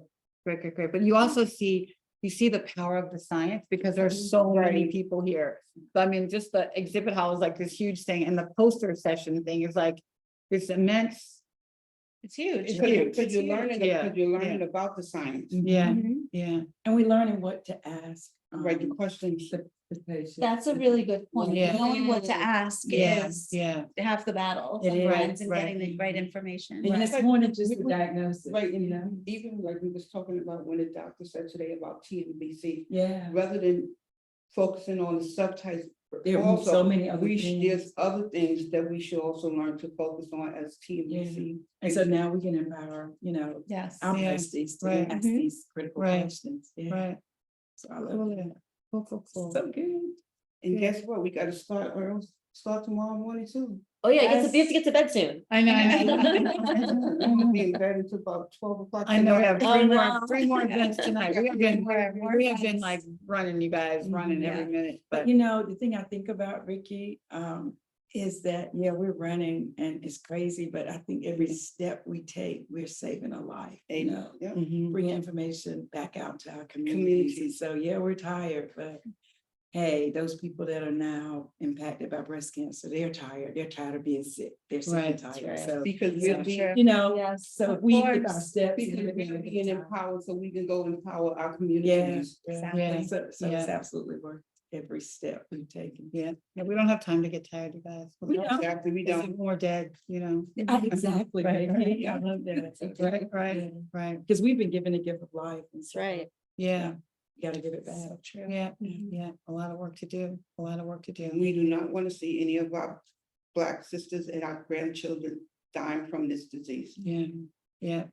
[SPEAKER 1] But you also see the power of the science because there's so many
[SPEAKER 5] Right.
[SPEAKER 1] people here. I mean, just the exhibit hall is like this huge thing and the poster session thing is like this immense.
[SPEAKER 2] It's huge.
[SPEAKER 1] It's
[SPEAKER 5] Because
[SPEAKER 1] huge.
[SPEAKER 5] you're learning,
[SPEAKER 1] Yeah,
[SPEAKER 5] because you're learning
[SPEAKER 1] yeah.
[SPEAKER 5] about the science.
[SPEAKER 1] Yeah,
[SPEAKER 2] Mhm.
[SPEAKER 1] yeah,
[SPEAKER 4] And we're learning what to ask.
[SPEAKER 5] Right, the questions.
[SPEAKER 4] The patient.
[SPEAKER 2] That's a really good point.
[SPEAKER 1] Yeah.
[SPEAKER 2] Knowing what to ask
[SPEAKER 1] yeah,
[SPEAKER 2] is
[SPEAKER 1] yeah.
[SPEAKER 2] half the battle
[SPEAKER 4] It is,
[SPEAKER 2] sometimes and
[SPEAKER 1] right.
[SPEAKER 2] getting the right information.
[SPEAKER 4] And it's more than just the diagnosis.
[SPEAKER 5] Right, even like we was talking about when the doctor said today about TNBC,
[SPEAKER 4] Yeah.
[SPEAKER 5] rather than focusing on the subtypes.
[SPEAKER 4] There are
[SPEAKER 5] also,
[SPEAKER 4] so many other
[SPEAKER 5] there's
[SPEAKER 4] things.
[SPEAKER 5] other things that we should also learn to focus on as TNBC.
[SPEAKER 4] And so now we can empower,
[SPEAKER 2] Yes.
[SPEAKER 4] our
[SPEAKER 1] Yeah,
[SPEAKER 4] besties to
[SPEAKER 1] right.
[SPEAKER 4] ask
[SPEAKER 2] Mhm.
[SPEAKER 4] these critical
[SPEAKER 1] Right,
[SPEAKER 4] questions. Yeah.
[SPEAKER 1] Right.
[SPEAKER 4] So I love
[SPEAKER 1] Cool.
[SPEAKER 4] it.
[SPEAKER 1] Cool.
[SPEAKER 4] So good.
[SPEAKER 5] And guess what? We gotta start tomorrow morning too.
[SPEAKER 3] Oh, yeah,
[SPEAKER 2] Yes.
[SPEAKER 3] you have to get to bed soon.
[SPEAKER 1] I know.
[SPEAKER 5] I'm gonna be in bed until about 12 o'clock.
[SPEAKER 1] I know we have
[SPEAKER 5] tonight.
[SPEAKER 1] three more events tonight. We have been
[SPEAKER 2] More
[SPEAKER 1] like running, you guys, running every minute,
[SPEAKER 4] But
[SPEAKER 1] but
[SPEAKER 4] the thing I think about, Ricky, is that, we're running and it's crazy, but I think every step we take, we're saving a life,
[SPEAKER 5] Yeah.
[SPEAKER 1] Mhm.
[SPEAKER 4] bringing information back out to our communities. And so, we're tired, but hey, those people that are now impacted by breast cancer, they're tired. They're tired of being sick. They're sick and
[SPEAKER 1] Right,
[SPEAKER 4] tired.
[SPEAKER 3] right.
[SPEAKER 4] So,
[SPEAKER 5] Because
[SPEAKER 1] Yeah.
[SPEAKER 5] we're being,
[SPEAKER 2] Yes.
[SPEAKER 4] so
[SPEAKER 2] of
[SPEAKER 4] if we take our
[SPEAKER 2] course.
[SPEAKER 4] steps.
[SPEAKER 5] because
[SPEAKER 4] and
[SPEAKER 5] we're
[SPEAKER 4] everything
[SPEAKER 5] being
[SPEAKER 4] at a time.
[SPEAKER 5] empowered so we can go empower our
[SPEAKER 4] Yeah,
[SPEAKER 5] communities.
[SPEAKER 2] Exactly.
[SPEAKER 1] Yeah.
[SPEAKER 4] So it's
[SPEAKER 1] Yeah.
[SPEAKER 4] absolutely worth every step we've taken.
[SPEAKER 1] Yeah, we don't have time to get tired, you guys.
[SPEAKER 4] We don't.
[SPEAKER 5] After we
[SPEAKER 1] Because
[SPEAKER 5] don't.
[SPEAKER 1] we're dead,
[SPEAKER 4] Exactly.
[SPEAKER 1] Right,
[SPEAKER 4] Ricky.
[SPEAKER 1] right.
[SPEAKER 4] I love that.
[SPEAKER 1] Right,
[SPEAKER 4] Because we've been given a gift of life. And
[SPEAKER 3] That's
[SPEAKER 4] so
[SPEAKER 3] right.
[SPEAKER 1] yeah,
[SPEAKER 4] you gotta give it back.
[SPEAKER 2] So true.
[SPEAKER 1] yeah,
[SPEAKER 2] Mhm.
[SPEAKER 1] yeah, a lot of work to do,
[SPEAKER 5] And we do not want to see any of our Black sisters and our grandchildren dying from this disease.
[SPEAKER 1] Yeah.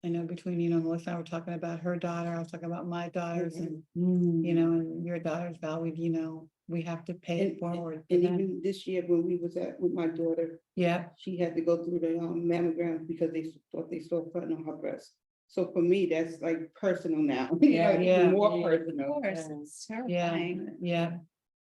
[SPEAKER 1] I know between, Melissa, and I were talking about her daughter, I was talking about my daughters and, and your daughters, Val, we have to pay it forward. for
[SPEAKER 5] And
[SPEAKER 1] them.
[SPEAKER 5] even this year when we was with my daughter,
[SPEAKER 1] Yeah,
[SPEAKER 5] she had to go through the mammogram because they thought they saw something on her breast. So for me, that's like personal now.
[SPEAKER 4] Yeah,
[SPEAKER 5] Like,
[SPEAKER 1] yeah.
[SPEAKER 5] more
[SPEAKER 2] Of
[SPEAKER 5] personal.
[SPEAKER 2] course, it's
[SPEAKER 1] yeah,
[SPEAKER 2] terrifying.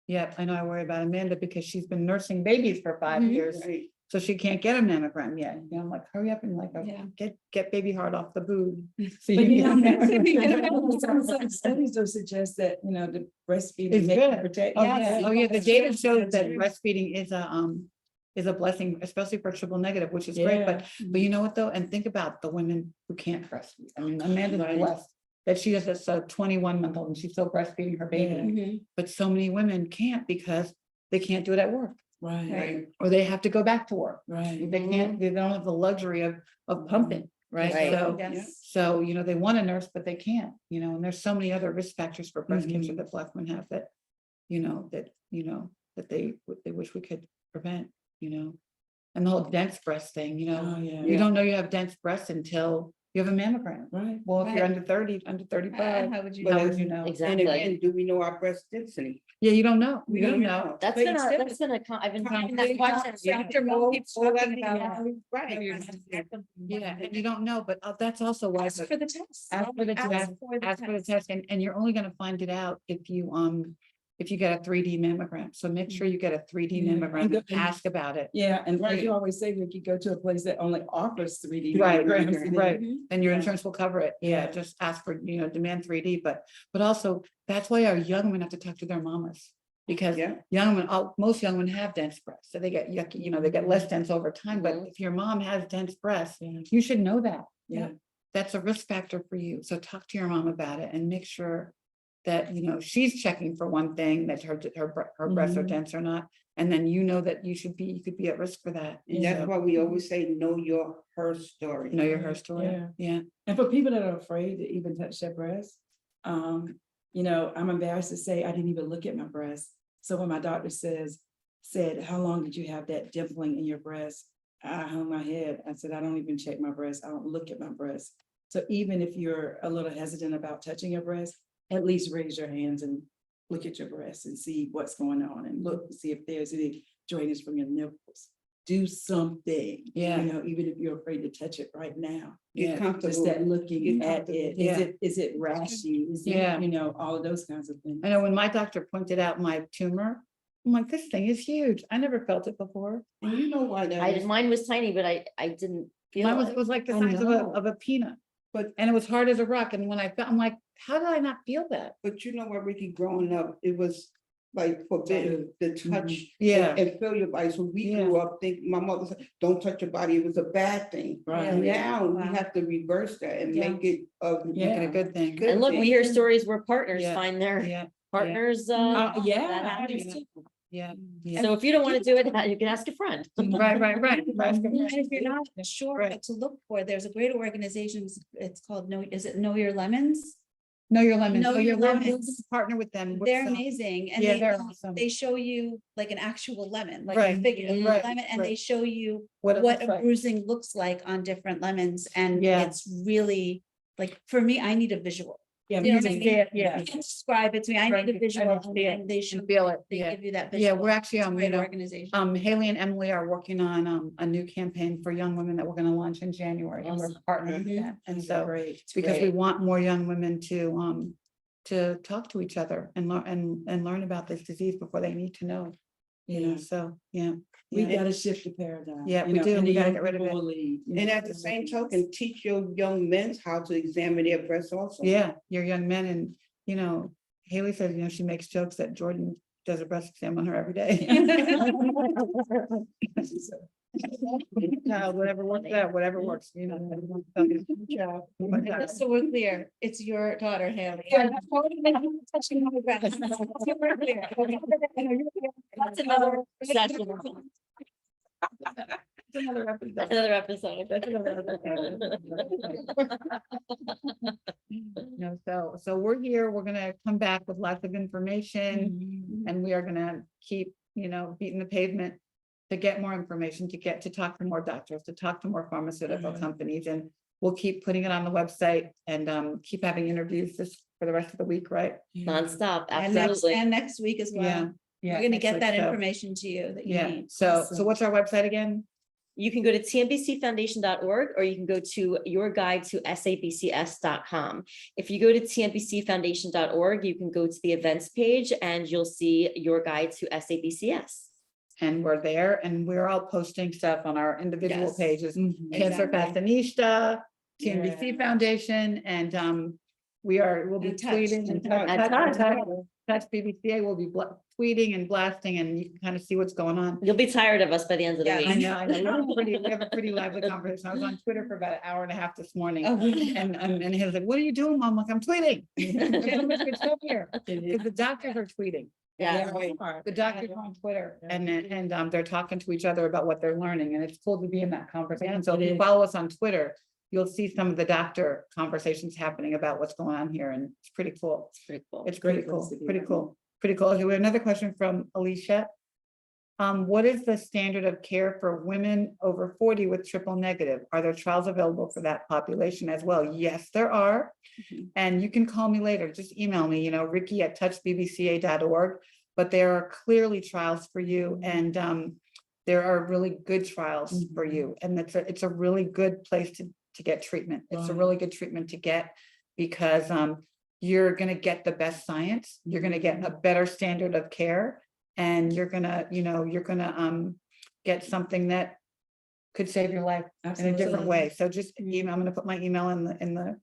[SPEAKER 1] yeah, I know I worry about Amanda because she's been nursing babies for 5
[SPEAKER 2] Mhm.
[SPEAKER 1] years.
[SPEAKER 5] Right.
[SPEAKER 1] So she can't get a mammogram yet. I'm like, hurry up and
[SPEAKER 2] Yeah.
[SPEAKER 1] get baby heart off the boob. So
[SPEAKER 4] But
[SPEAKER 1] you
[SPEAKER 4] some
[SPEAKER 1] can-
[SPEAKER 4] studies do suggest that, the breastfeeding.
[SPEAKER 1] It's
[SPEAKER 4] may
[SPEAKER 1] good.
[SPEAKER 4] protect.
[SPEAKER 1] Oh,
[SPEAKER 2] Yes.
[SPEAKER 1] yeah, the data shows that
[SPEAKER 2] That's true.
[SPEAKER 1] breastfeeding is is a blessing, especially for triple negative, which is great, but you know what though? And think about the women who can't breastfeed. I mean, Amanda's
[SPEAKER 5] Right.
[SPEAKER 1] blessed that she has a 21-month-old and she's still breastfeeding her baby.
[SPEAKER 2] Mhm.
[SPEAKER 1] But so many women can't because they can't do it at work,
[SPEAKER 4] Right,
[SPEAKER 5] Right.
[SPEAKER 1] or they have to go back to work.
[SPEAKER 4] right.
[SPEAKER 1] They can't, they don't have the luxury of pumping, right?
[SPEAKER 3] Right.
[SPEAKER 1] So,
[SPEAKER 2] Yes.
[SPEAKER 1] so, you know, they want a nurse, but they can't, you know, and there's so many other risk factors for breast cancer
[SPEAKER 4] Mhm.
[SPEAKER 1] that Black women have that, that they wish we could prevent, you know. And the whole dense breast thing, you know,
[SPEAKER 4] Oh, yeah.
[SPEAKER 1] you don't know you have dense breasts until you have a mammogram.
[SPEAKER 4] Right.
[SPEAKER 1] Well, if you're
[SPEAKER 2] Right.
[SPEAKER 1] under 30, under 35,
[SPEAKER 2] How would you?
[SPEAKER 5] But
[SPEAKER 1] how
[SPEAKER 2] know?
[SPEAKER 1] would you know?
[SPEAKER 5] And
[SPEAKER 3] Exactly.
[SPEAKER 5] again, do we know our breast density?
[SPEAKER 1] Yeah, you don't know.
[SPEAKER 5] We
[SPEAKER 1] You don't
[SPEAKER 5] don't
[SPEAKER 1] know.
[SPEAKER 5] know.
[SPEAKER 3] That's
[SPEAKER 2] But
[SPEAKER 3] been
[SPEAKER 2] you
[SPEAKER 3] a,
[SPEAKER 2] still-
[SPEAKER 3] that's been a, I've been
[SPEAKER 2] Probably
[SPEAKER 3] having that question.
[SPEAKER 1] Yeah.
[SPEAKER 2] Dr. Mo keeps talking about.
[SPEAKER 5] Right.
[SPEAKER 1] Yeah, and you don't know, but that's also why.
[SPEAKER 2] Ask for the test.
[SPEAKER 1] Ask for the test, ask for the test, and you're only gonna find it out if you get a 3D mammogram. So make sure you get a 3D
[SPEAKER 4] Yeah,
[SPEAKER 1] mammogram
[SPEAKER 4] and
[SPEAKER 1] and ask about it.
[SPEAKER 4] Yeah, and like
[SPEAKER 5] Right.
[SPEAKER 4] you always say, Ricky, go to a place that only offers 3D.
[SPEAKER 1] Right,
[SPEAKER 4] mammograms, and then-
[SPEAKER 1] right.
[SPEAKER 2] Mhm.
[SPEAKER 1] And your
[SPEAKER 4] Yeah.
[SPEAKER 1] insurance will cover it. Yeah,
[SPEAKER 4] Yeah.
[SPEAKER 1] just ask for, demand 3D, but also that's why our young women have to talk to their mamas. Because
[SPEAKER 5] Yeah.
[SPEAKER 1] most young women have dense breasts, so they get yucky, they get less dense over time, but
[SPEAKER 3] Mhm.
[SPEAKER 1] if your mom has dense breasts,
[SPEAKER 4] Yeah.
[SPEAKER 1] you should know that.
[SPEAKER 4] Yeah.
[SPEAKER 1] That's a risk factor for you. So talk to your mom about it and make sure that, she's checking for one thing, that her breasts are
[SPEAKER 4] Mhm.
[SPEAKER 1] dense or not. And then you know that you could be at risk for that.
[SPEAKER 5] And that's
[SPEAKER 1] So,
[SPEAKER 5] why we always say, know her story.
[SPEAKER 1] know your her story.
[SPEAKER 4] Yeah.
[SPEAKER 1] Yeah.
[SPEAKER 4] And for people that are afraid to even touch their breast, I'm embarrassed to say I didn't even look at my breast. So when my doctor said, how long did you have that dimpling in your breast? I hung my head. I said, I don't even check my breast. I don't look at my breast. So even if you're a little hesitant about touching your breast, at least raise your hands and look at your breast and see what's going on and look and see if there's any drainage from your nipples. Do something.
[SPEAKER 1] Yeah.
[SPEAKER 4] Even if you're afraid to touch it right now.
[SPEAKER 5] Get
[SPEAKER 1] Yeah.
[SPEAKER 5] comfortable.
[SPEAKER 4] Just that looking
[SPEAKER 5] Get
[SPEAKER 4] at
[SPEAKER 5] comfortable.
[SPEAKER 4] it,
[SPEAKER 1] Yeah.
[SPEAKER 4] is it rashy? Is it,
[SPEAKER 1] Yeah.
[SPEAKER 4] all of those kinds of things.
[SPEAKER 1] I know when my doctor pointed out my tumor, I'm like, this thing is huge. I never felt it before.
[SPEAKER 5] And you know why that is?
[SPEAKER 3] Mine was tiny, but I didn't feel
[SPEAKER 1] Mine was,
[SPEAKER 3] it.
[SPEAKER 1] it was like the
[SPEAKER 4] I
[SPEAKER 1] size
[SPEAKER 4] know.
[SPEAKER 1] of a peanut,
[SPEAKER 5] But,
[SPEAKER 1] and it was hard as a rock. And when I felt, I'm like, how did I not feel that?
[SPEAKER 5] but you know what, Ricky, growing up, it was like forbidden to touch.
[SPEAKER 1] Yeah.
[SPEAKER 5] And feel your body. So we grew up thinking, my mother said, don't touch your body. It was a bad thing.
[SPEAKER 4] Right.
[SPEAKER 5] And now we
[SPEAKER 2] Wow.
[SPEAKER 5] have to reverse that and
[SPEAKER 2] Yeah.
[SPEAKER 5] make it
[SPEAKER 1] Make it a good thing.
[SPEAKER 5] Good.
[SPEAKER 3] And look, we hear stories where partners
[SPEAKER 1] Yeah.
[SPEAKER 3] find their
[SPEAKER 1] Yeah,
[SPEAKER 3] partners, that
[SPEAKER 4] Yeah.
[SPEAKER 3] happens too.
[SPEAKER 1] yeah, yeah.
[SPEAKER 3] So if you don't want to do it, you can ask a friend.
[SPEAKER 1] Right.
[SPEAKER 2] And if you're not sure
[SPEAKER 1] Right.
[SPEAKER 2] what to look for, there's a great organization, it's called Know Your Lemons?
[SPEAKER 1] Know your lemons.
[SPEAKER 2] Know
[SPEAKER 1] Oh,
[SPEAKER 2] Your
[SPEAKER 1] yeah,
[SPEAKER 2] Lemons.
[SPEAKER 1] Partner with them.
[SPEAKER 2] They're amazing, and
[SPEAKER 1] Yeah, they're awesome.
[SPEAKER 2] they show you like an actual lemon, like a
[SPEAKER 1] Right,
[SPEAKER 2] figure of
[SPEAKER 1] right,
[SPEAKER 2] lemon, and
[SPEAKER 1] right.
[SPEAKER 2] they show you
[SPEAKER 1] What it
[SPEAKER 2] what
[SPEAKER 1] looks
[SPEAKER 2] a
[SPEAKER 1] like.
[SPEAKER 2] bruising looks like on different lemons, and
[SPEAKER 1] Yeah.
[SPEAKER 2] it's really, like, for me, I need a visual.
[SPEAKER 4] Yeah.
[SPEAKER 2] You know
[SPEAKER 4] me
[SPEAKER 2] what I
[SPEAKER 4] too.
[SPEAKER 2] mean?
[SPEAKER 1] Yeah.
[SPEAKER 2] You can't describe it to me, I
[SPEAKER 1] Right,
[SPEAKER 2] need a visual,
[SPEAKER 1] I see it.
[SPEAKER 2] and they show,
[SPEAKER 1] And feel it.
[SPEAKER 2] they
[SPEAKER 1] Yeah.
[SPEAKER 2] give you that
[SPEAKER 1] Yeah,
[SPEAKER 2] visual.
[SPEAKER 1] we're actually,
[SPEAKER 2] It's a great
[SPEAKER 1] you know,
[SPEAKER 2] organization.
[SPEAKER 1] Haley and Emily are working on a new campaign for young women that we're gonna launch in January, and we're
[SPEAKER 3] Awesome.
[SPEAKER 1] partnering with
[SPEAKER 2] Mhm.
[SPEAKER 1] that. And
[SPEAKER 4] That's
[SPEAKER 1] so,
[SPEAKER 4] great.
[SPEAKER 1] because we
[SPEAKER 3] Great.
[SPEAKER 1] want more young women to talk to each other and learn about this disease before they need to know.
[SPEAKER 4] Yeah.
[SPEAKER 1] So, yeah.
[SPEAKER 4] We
[SPEAKER 1] yeah.
[SPEAKER 4] gotta shift the paradigm.
[SPEAKER 1] Yeah, we
[SPEAKER 4] you know,
[SPEAKER 1] do.
[SPEAKER 4] and
[SPEAKER 1] We
[SPEAKER 4] the
[SPEAKER 1] gotta
[SPEAKER 4] young
[SPEAKER 1] get rid of
[SPEAKER 4] people
[SPEAKER 1] it.
[SPEAKER 4] will lead, you
[SPEAKER 5] And
[SPEAKER 4] know.
[SPEAKER 5] at the same token, teach your young men how to examine their breasts also.
[SPEAKER 1] Yeah, your young men, and Haley says, she makes jokes that Jordan does a breast exam on her every day. No, whatever works out, whatever works,
[SPEAKER 2] Just so we're clear, it's your daughter, Haley.
[SPEAKER 3] That's another session.
[SPEAKER 1] Another episode.
[SPEAKER 3] Another episode.
[SPEAKER 1] So we're here, we're gonna come back with lots of information,
[SPEAKER 4] Mhm.
[SPEAKER 1] and we are gonna keep, beating the pavement to get more information, to talk to more doctors, to talk to more pharmaceutical
[SPEAKER 4] Mhm.
[SPEAKER 1] companies, and we'll keep putting it on the website and keep having interviews for the rest of the week, right?
[SPEAKER 3] Nonstop,
[SPEAKER 2] And next,
[SPEAKER 3] absolutely.
[SPEAKER 2] and next week as
[SPEAKER 1] Yeah.
[SPEAKER 2] well.
[SPEAKER 1] Yeah.
[SPEAKER 2] We're gonna
[SPEAKER 1] next
[SPEAKER 2] get
[SPEAKER 1] week,
[SPEAKER 2] that
[SPEAKER 1] so-
[SPEAKER 2] information to you that you
[SPEAKER 1] Yeah,
[SPEAKER 2] need.
[SPEAKER 1] so
[SPEAKER 4] Awesome.
[SPEAKER 1] what's our website again?
[SPEAKER 3] You can go to tmbcfoundation.org or you can go to your guide to SABCS.com. If you go to tmbcfoundation.org, you can go to the events page and you'll see your guide to SABCS.
[SPEAKER 1] And we're there, and we're all posting stuff on our individual
[SPEAKER 2] Yes.
[SPEAKER 1] pages.
[SPEAKER 4] Mhm.
[SPEAKER 1] Cancer
[SPEAKER 2] Exactly.
[SPEAKER 1] Fashionista, TNBC
[SPEAKER 4] Yeah.
[SPEAKER 1] Foundation, and we'll be
[SPEAKER 2] And Touch.
[SPEAKER 1] tweeting.
[SPEAKER 5] And
[SPEAKER 1] Touch.
[SPEAKER 3] Touch.
[SPEAKER 1] That's BBCA will be tweeting and blasting, and you can kind of see what's going on.
[SPEAKER 3] You'll be tired of us by the end of the
[SPEAKER 2] Yeah,
[SPEAKER 3] week.
[SPEAKER 1] I know. We have a pretty lively conversation. I was on Twitter for about an hour and a half this morning.
[SPEAKER 2] Oh, really?
[SPEAKER 1] And he was like, what are you doing, Mom? I'm like, I'm tweeting. There's so much good stuff here. Because the doctors are tweeting.
[SPEAKER 3] Yeah.
[SPEAKER 1] The doctors are on Twitter and they're talking to each other about what they're learning, and it's cool to be in that conversation. So if you follow us on Twitter, you'll see some of the doctor conversations happening about what's going on here, and it's pretty cool.
[SPEAKER 3] It's pretty cool.
[SPEAKER 1] It's
[SPEAKER 4] Great
[SPEAKER 1] pretty cool,
[SPEAKER 4] place to be,
[SPEAKER 1] pretty
[SPEAKER 4] right?
[SPEAKER 1] cool, pretty cool. Okay, we have another question from Alicia. What is the standard of care for women over 40 with triple negative? Are there trials available for that population as well? Yes, there are.
[SPEAKER 2] Mhm.
[SPEAKER 1] And you can call me later, just email me, Ricky@touchbbca.org. But there are clearly trials for you, and there are really good trials for you. And it's a really good place to get treatment. It's a really good treatment to get, because you're gonna get the best science, you're gonna get a better standard of care, and you're gonna get something that could save your life in a different
[SPEAKER 4] Absolutely.
[SPEAKER 1] way. So just email, I'm gonna put my email in the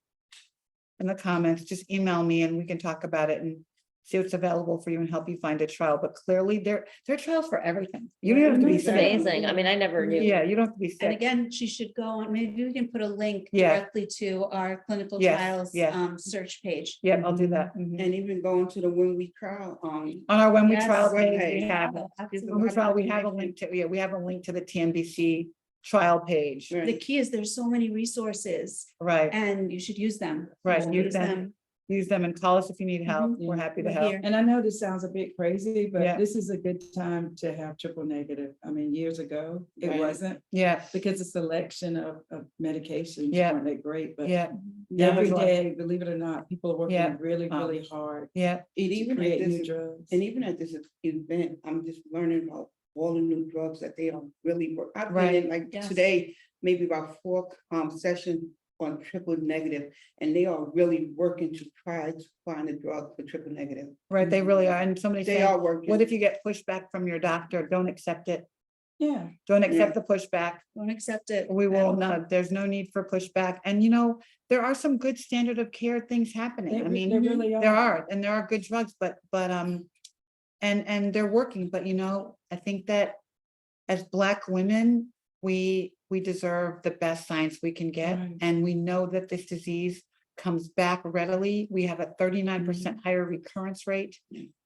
[SPEAKER 1] comments, just email me and we can talk about it and see what's available for you and help you find a trial. But clearly there are trials for everything. You don't have to be
[SPEAKER 3] It's
[SPEAKER 1] sick.
[SPEAKER 3] amazing. I mean, I never knew.
[SPEAKER 1] Yeah, you don't have to be
[SPEAKER 2] And
[SPEAKER 1] sick.
[SPEAKER 2] again, she should go on, maybe we can put a link
[SPEAKER 1] Yeah.
[SPEAKER 2] directly to our clinical
[SPEAKER 1] Yes,
[SPEAKER 2] trials
[SPEAKER 1] yeah.
[SPEAKER 2] search page.
[SPEAKER 1] Yeah, I'll do that. Mhm.
[SPEAKER 5] And even going to the When We Trial,
[SPEAKER 1] On our When We
[SPEAKER 2] Yes.
[SPEAKER 1] Trial page, we
[SPEAKER 5] Webpage.
[SPEAKER 1] have,
[SPEAKER 2] Absolutely.
[SPEAKER 1] When We Trial, we have a link to, we have a link to the TNBC trial page.
[SPEAKER 5] Right.
[SPEAKER 2] The key is there's so many resources
[SPEAKER 1] Right,
[SPEAKER 2] and you should use them.
[SPEAKER 1] Right,
[SPEAKER 2] You should
[SPEAKER 1] use them. use them and call us if you need help. We're happy to
[SPEAKER 2] We're
[SPEAKER 1] help.
[SPEAKER 2] here.
[SPEAKER 4] And I know this sounds a bit crazy,
[SPEAKER 1] Yeah.
[SPEAKER 4] but this is a good time to have triple negative. I mean, years ago, it
[SPEAKER 5] Right.
[SPEAKER 4] wasn't,
[SPEAKER 1] Yeah,
[SPEAKER 4] because the selection of medications
[SPEAKER 1] Yeah.
[SPEAKER 4] weren't that great, but
[SPEAKER 1] yeah,
[SPEAKER 4] every
[SPEAKER 1] Yeah.
[SPEAKER 4] day, believe it or not, people are
[SPEAKER 1] Yeah.
[SPEAKER 4] working really, really hard
[SPEAKER 1] yeah,
[SPEAKER 5] And
[SPEAKER 4] to
[SPEAKER 5] even at
[SPEAKER 4] create new
[SPEAKER 5] this,
[SPEAKER 4] drugs.
[SPEAKER 5] and even at this event, I'm just learning about all the new drugs that they are really I've been in like
[SPEAKER 2] Yes.
[SPEAKER 5] today, maybe about 4 sessions on triple negative, and they are really working to try to find a drug for triple negative.
[SPEAKER 1] right, they really are. And somebody
[SPEAKER 5] They
[SPEAKER 1] said,
[SPEAKER 5] are working.
[SPEAKER 1] what if you get pushback from your doctor? Don't accept it.
[SPEAKER 4] Yeah,
[SPEAKER 1] Don't accept the pushback.
[SPEAKER 2] Don't accept it.
[SPEAKER 1] We
[SPEAKER 2] at
[SPEAKER 1] will
[SPEAKER 2] all.
[SPEAKER 1] not, there's no need for pushback. And there are some good standard of care things happening. I mean,
[SPEAKER 4] they really are.
[SPEAKER 1] there are, and there are good drugs, but and they're working, but I think that as Black women, we deserve the best science we can get.
[SPEAKER 4] Right.
[SPEAKER 1] And we know that this disease comes back readily. We have a 39% higher recurrence rate.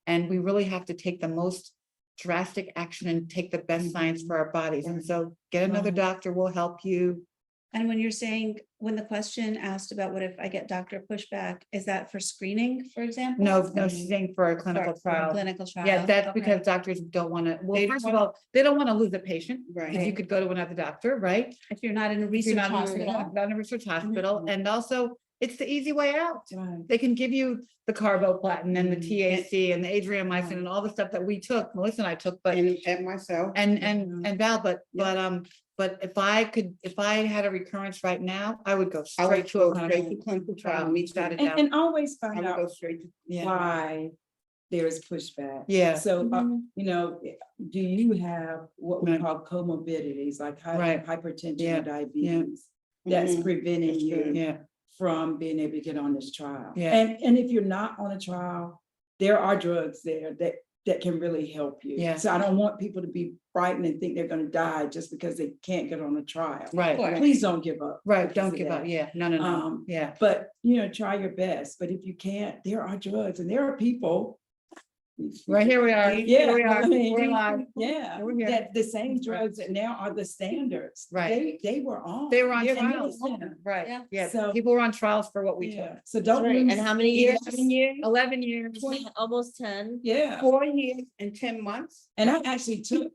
[SPEAKER 1] And we really have to take the most drastic action and take the best science for our bodies. And so get another
[SPEAKER 4] Right.
[SPEAKER 1] doctor will help you.
[SPEAKER 2] And when you're saying, when the question asked about what if I get doctor pushback, is that for screening, for example?
[SPEAKER 1] No, she's saying for a clinical
[SPEAKER 2] For a
[SPEAKER 1] trial.
[SPEAKER 2] Clinical trial.
[SPEAKER 1] Yeah, that's
[SPEAKER 2] Okay.
[SPEAKER 1] because doctors don't want to, well,
[SPEAKER 5] They
[SPEAKER 1] first of
[SPEAKER 5] don't
[SPEAKER 1] all, they don't want to lose a patient.
[SPEAKER 5] Right.
[SPEAKER 1] If you could go to another doctor, right?
[SPEAKER 2] If you're not in a
[SPEAKER 1] If
[SPEAKER 2] research
[SPEAKER 1] you're not in a-
[SPEAKER 2] hospital.
[SPEAKER 1] not in a research hospital, and also it's the easy way out.
[SPEAKER 4] Right.
[SPEAKER 1] They can give you the carboplatin and the
[SPEAKER 4] Mhm.
[SPEAKER 1] TAC and the adriamycin and all the stuff that we took, Melissa and I took, but
[SPEAKER 5] And myself.
[SPEAKER 1] and Val, but if I had a recurrence right now, I would go
[SPEAKER 5] I would
[SPEAKER 1] straight to
[SPEAKER 5] go
[SPEAKER 1] a
[SPEAKER 5] straight to
[SPEAKER 1] clinical
[SPEAKER 5] clinical trial.
[SPEAKER 1] trial.
[SPEAKER 5] Me
[SPEAKER 1] Without a
[SPEAKER 5] too.
[SPEAKER 1] doubt.
[SPEAKER 4] And always
[SPEAKER 5] I
[SPEAKER 4] find
[SPEAKER 5] would go
[SPEAKER 4] out
[SPEAKER 5] straight to.
[SPEAKER 1] Yeah,
[SPEAKER 4] why there is pushback.
[SPEAKER 1] yeah,
[SPEAKER 4] So,
[SPEAKER 2] Mhm.
[SPEAKER 4] do you have what we
[SPEAKER 1] Right.
[SPEAKER 4] call comorbidities, like
[SPEAKER 1] Right.
[SPEAKER 4] hypertension
[SPEAKER 1] Yeah.
[SPEAKER 4] or diabetes? That's
[SPEAKER 5] Mhm.
[SPEAKER 4] preventing
[SPEAKER 5] That's
[SPEAKER 4] you
[SPEAKER 5] true.
[SPEAKER 1] yeah,
[SPEAKER 4] from being able to get on this trial.
[SPEAKER 1] Yeah.
[SPEAKER 4] And if you're not on a trial, there are drugs there that can really help you.
[SPEAKER 1] Yeah.
[SPEAKER 4] So I don't want people to be frightened and think they're gonna die just because they can't get on a trial.
[SPEAKER 1] right,
[SPEAKER 2] Sure.
[SPEAKER 4] Please don't give up.
[SPEAKER 1] right,
[SPEAKER 4] because
[SPEAKER 1] don't
[SPEAKER 4] of
[SPEAKER 1] give up,
[SPEAKER 4] that.
[SPEAKER 1] yeah, no,
[SPEAKER 4] Um,
[SPEAKER 1] yeah,
[SPEAKER 4] But, try your best. But if you can't, there are drugs and there are people.
[SPEAKER 1] right, here we are,
[SPEAKER 4] Yeah,
[SPEAKER 1] here we are,
[SPEAKER 4] I mean,
[SPEAKER 1] we're live.
[SPEAKER 4] Yeah,
[SPEAKER 1] We're here.
[SPEAKER 4] that the same drugs that now are the standards.
[SPEAKER 1] Right.
[SPEAKER 4] They were on.
[SPEAKER 1] They were on
[SPEAKER 4] Yeah,
[SPEAKER 1] trials,
[SPEAKER 4] yeah.
[SPEAKER 1] right,
[SPEAKER 2] Yeah.
[SPEAKER 1] yeah,
[SPEAKER 4] So-
[SPEAKER 1] people were on trials for what we took.
[SPEAKER 4] Yeah. So don't.
[SPEAKER 3] Right,
[SPEAKER 4] lose-
[SPEAKER 3] and how many years?
[SPEAKER 1] 11 years.
[SPEAKER 3] Almost 10.
[SPEAKER 4] Yeah,
[SPEAKER 5] 4 years and 10 months.
[SPEAKER 4] and I actually took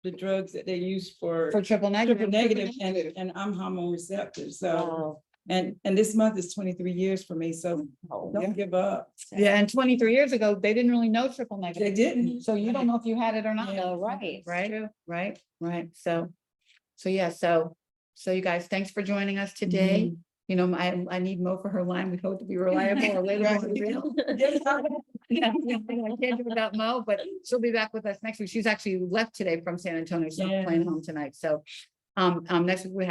[SPEAKER 4] the drugs that they use for
[SPEAKER 1] For triple negative.
[SPEAKER 4] triple negative and I'm hormone receptive. So,
[SPEAKER 3] Wow.
[SPEAKER 4] and this month is 23 years for me. So
[SPEAKER 3] Oh,
[SPEAKER 4] don't give up.
[SPEAKER 1] Yeah, and 23 years ago, they didn't really know triple
[SPEAKER 4] They
[SPEAKER 1] negative.
[SPEAKER 4] didn't.
[SPEAKER 1] So you don't know if you had it or not.
[SPEAKER 4] Yeah.
[SPEAKER 3] No, right.
[SPEAKER 1] Right. So yeah, so you guys, thanks for joining us today. I need Mo for her line. We hope to be reliable, relatable, and real. Yeah, I can't do without Mo, but she'll be back with us next week. She's actually left today from San Antonio, so
[SPEAKER 4] Yeah.
[SPEAKER 1] playing home tonight. So next week we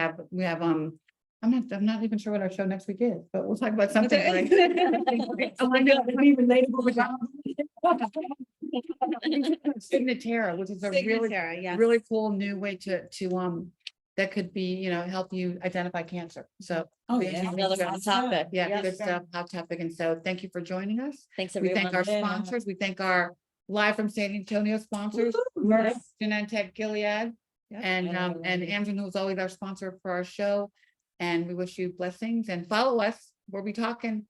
[SPEAKER 1] have I'm not even sure what our show next week is, but we'll talk about something. Right? I wanna know if we relatable with Signatera, which is a really,
[SPEAKER 2] Signatera, yes.
[SPEAKER 1] really cool new way to, that could be, help you identify cancer. So.
[SPEAKER 4] Oh,
[SPEAKER 1] we
[SPEAKER 4] yeah.
[SPEAKER 1] introduced
[SPEAKER 3] Another
[SPEAKER 1] you.
[SPEAKER 3] hot topic.
[SPEAKER 1] Yeah,
[SPEAKER 3] Yep.
[SPEAKER 1] good stuff, hot topic. And so thank you for joining us.
[SPEAKER 3] Thanks,
[SPEAKER 1] We thank
[SPEAKER 3] everyone.
[SPEAKER 1] our
[SPEAKER 4] Yeah.
[SPEAKER 1] sponsors. We thank our live from San Antonio sponsors,
[SPEAKER 4] Woo-hoo,
[SPEAKER 1] Merck,
[SPEAKER 4] yes.
[SPEAKER 1] Genentech, Gilead,
[SPEAKER 3] Yep.
[SPEAKER 1] and Amgen, who's always our sponsor for our show. And we wish you blessings and follow us. We'll be talking.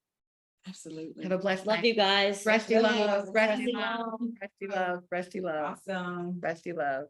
[SPEAKER 4] Absolutely.
[SPEAKER 1] Have a blessed
[SPEAKER 3] Love
[SPEAKER 1] night.
[SPEAKER 3] you guys.
[SPEAKER 1] Resty love,
[SPEAKER 4] Love you.
[SPEAKER 1] resty love, resty love, resty love,
[SPEAKER 4] Awesome.
[SPEAKER 1] resty love.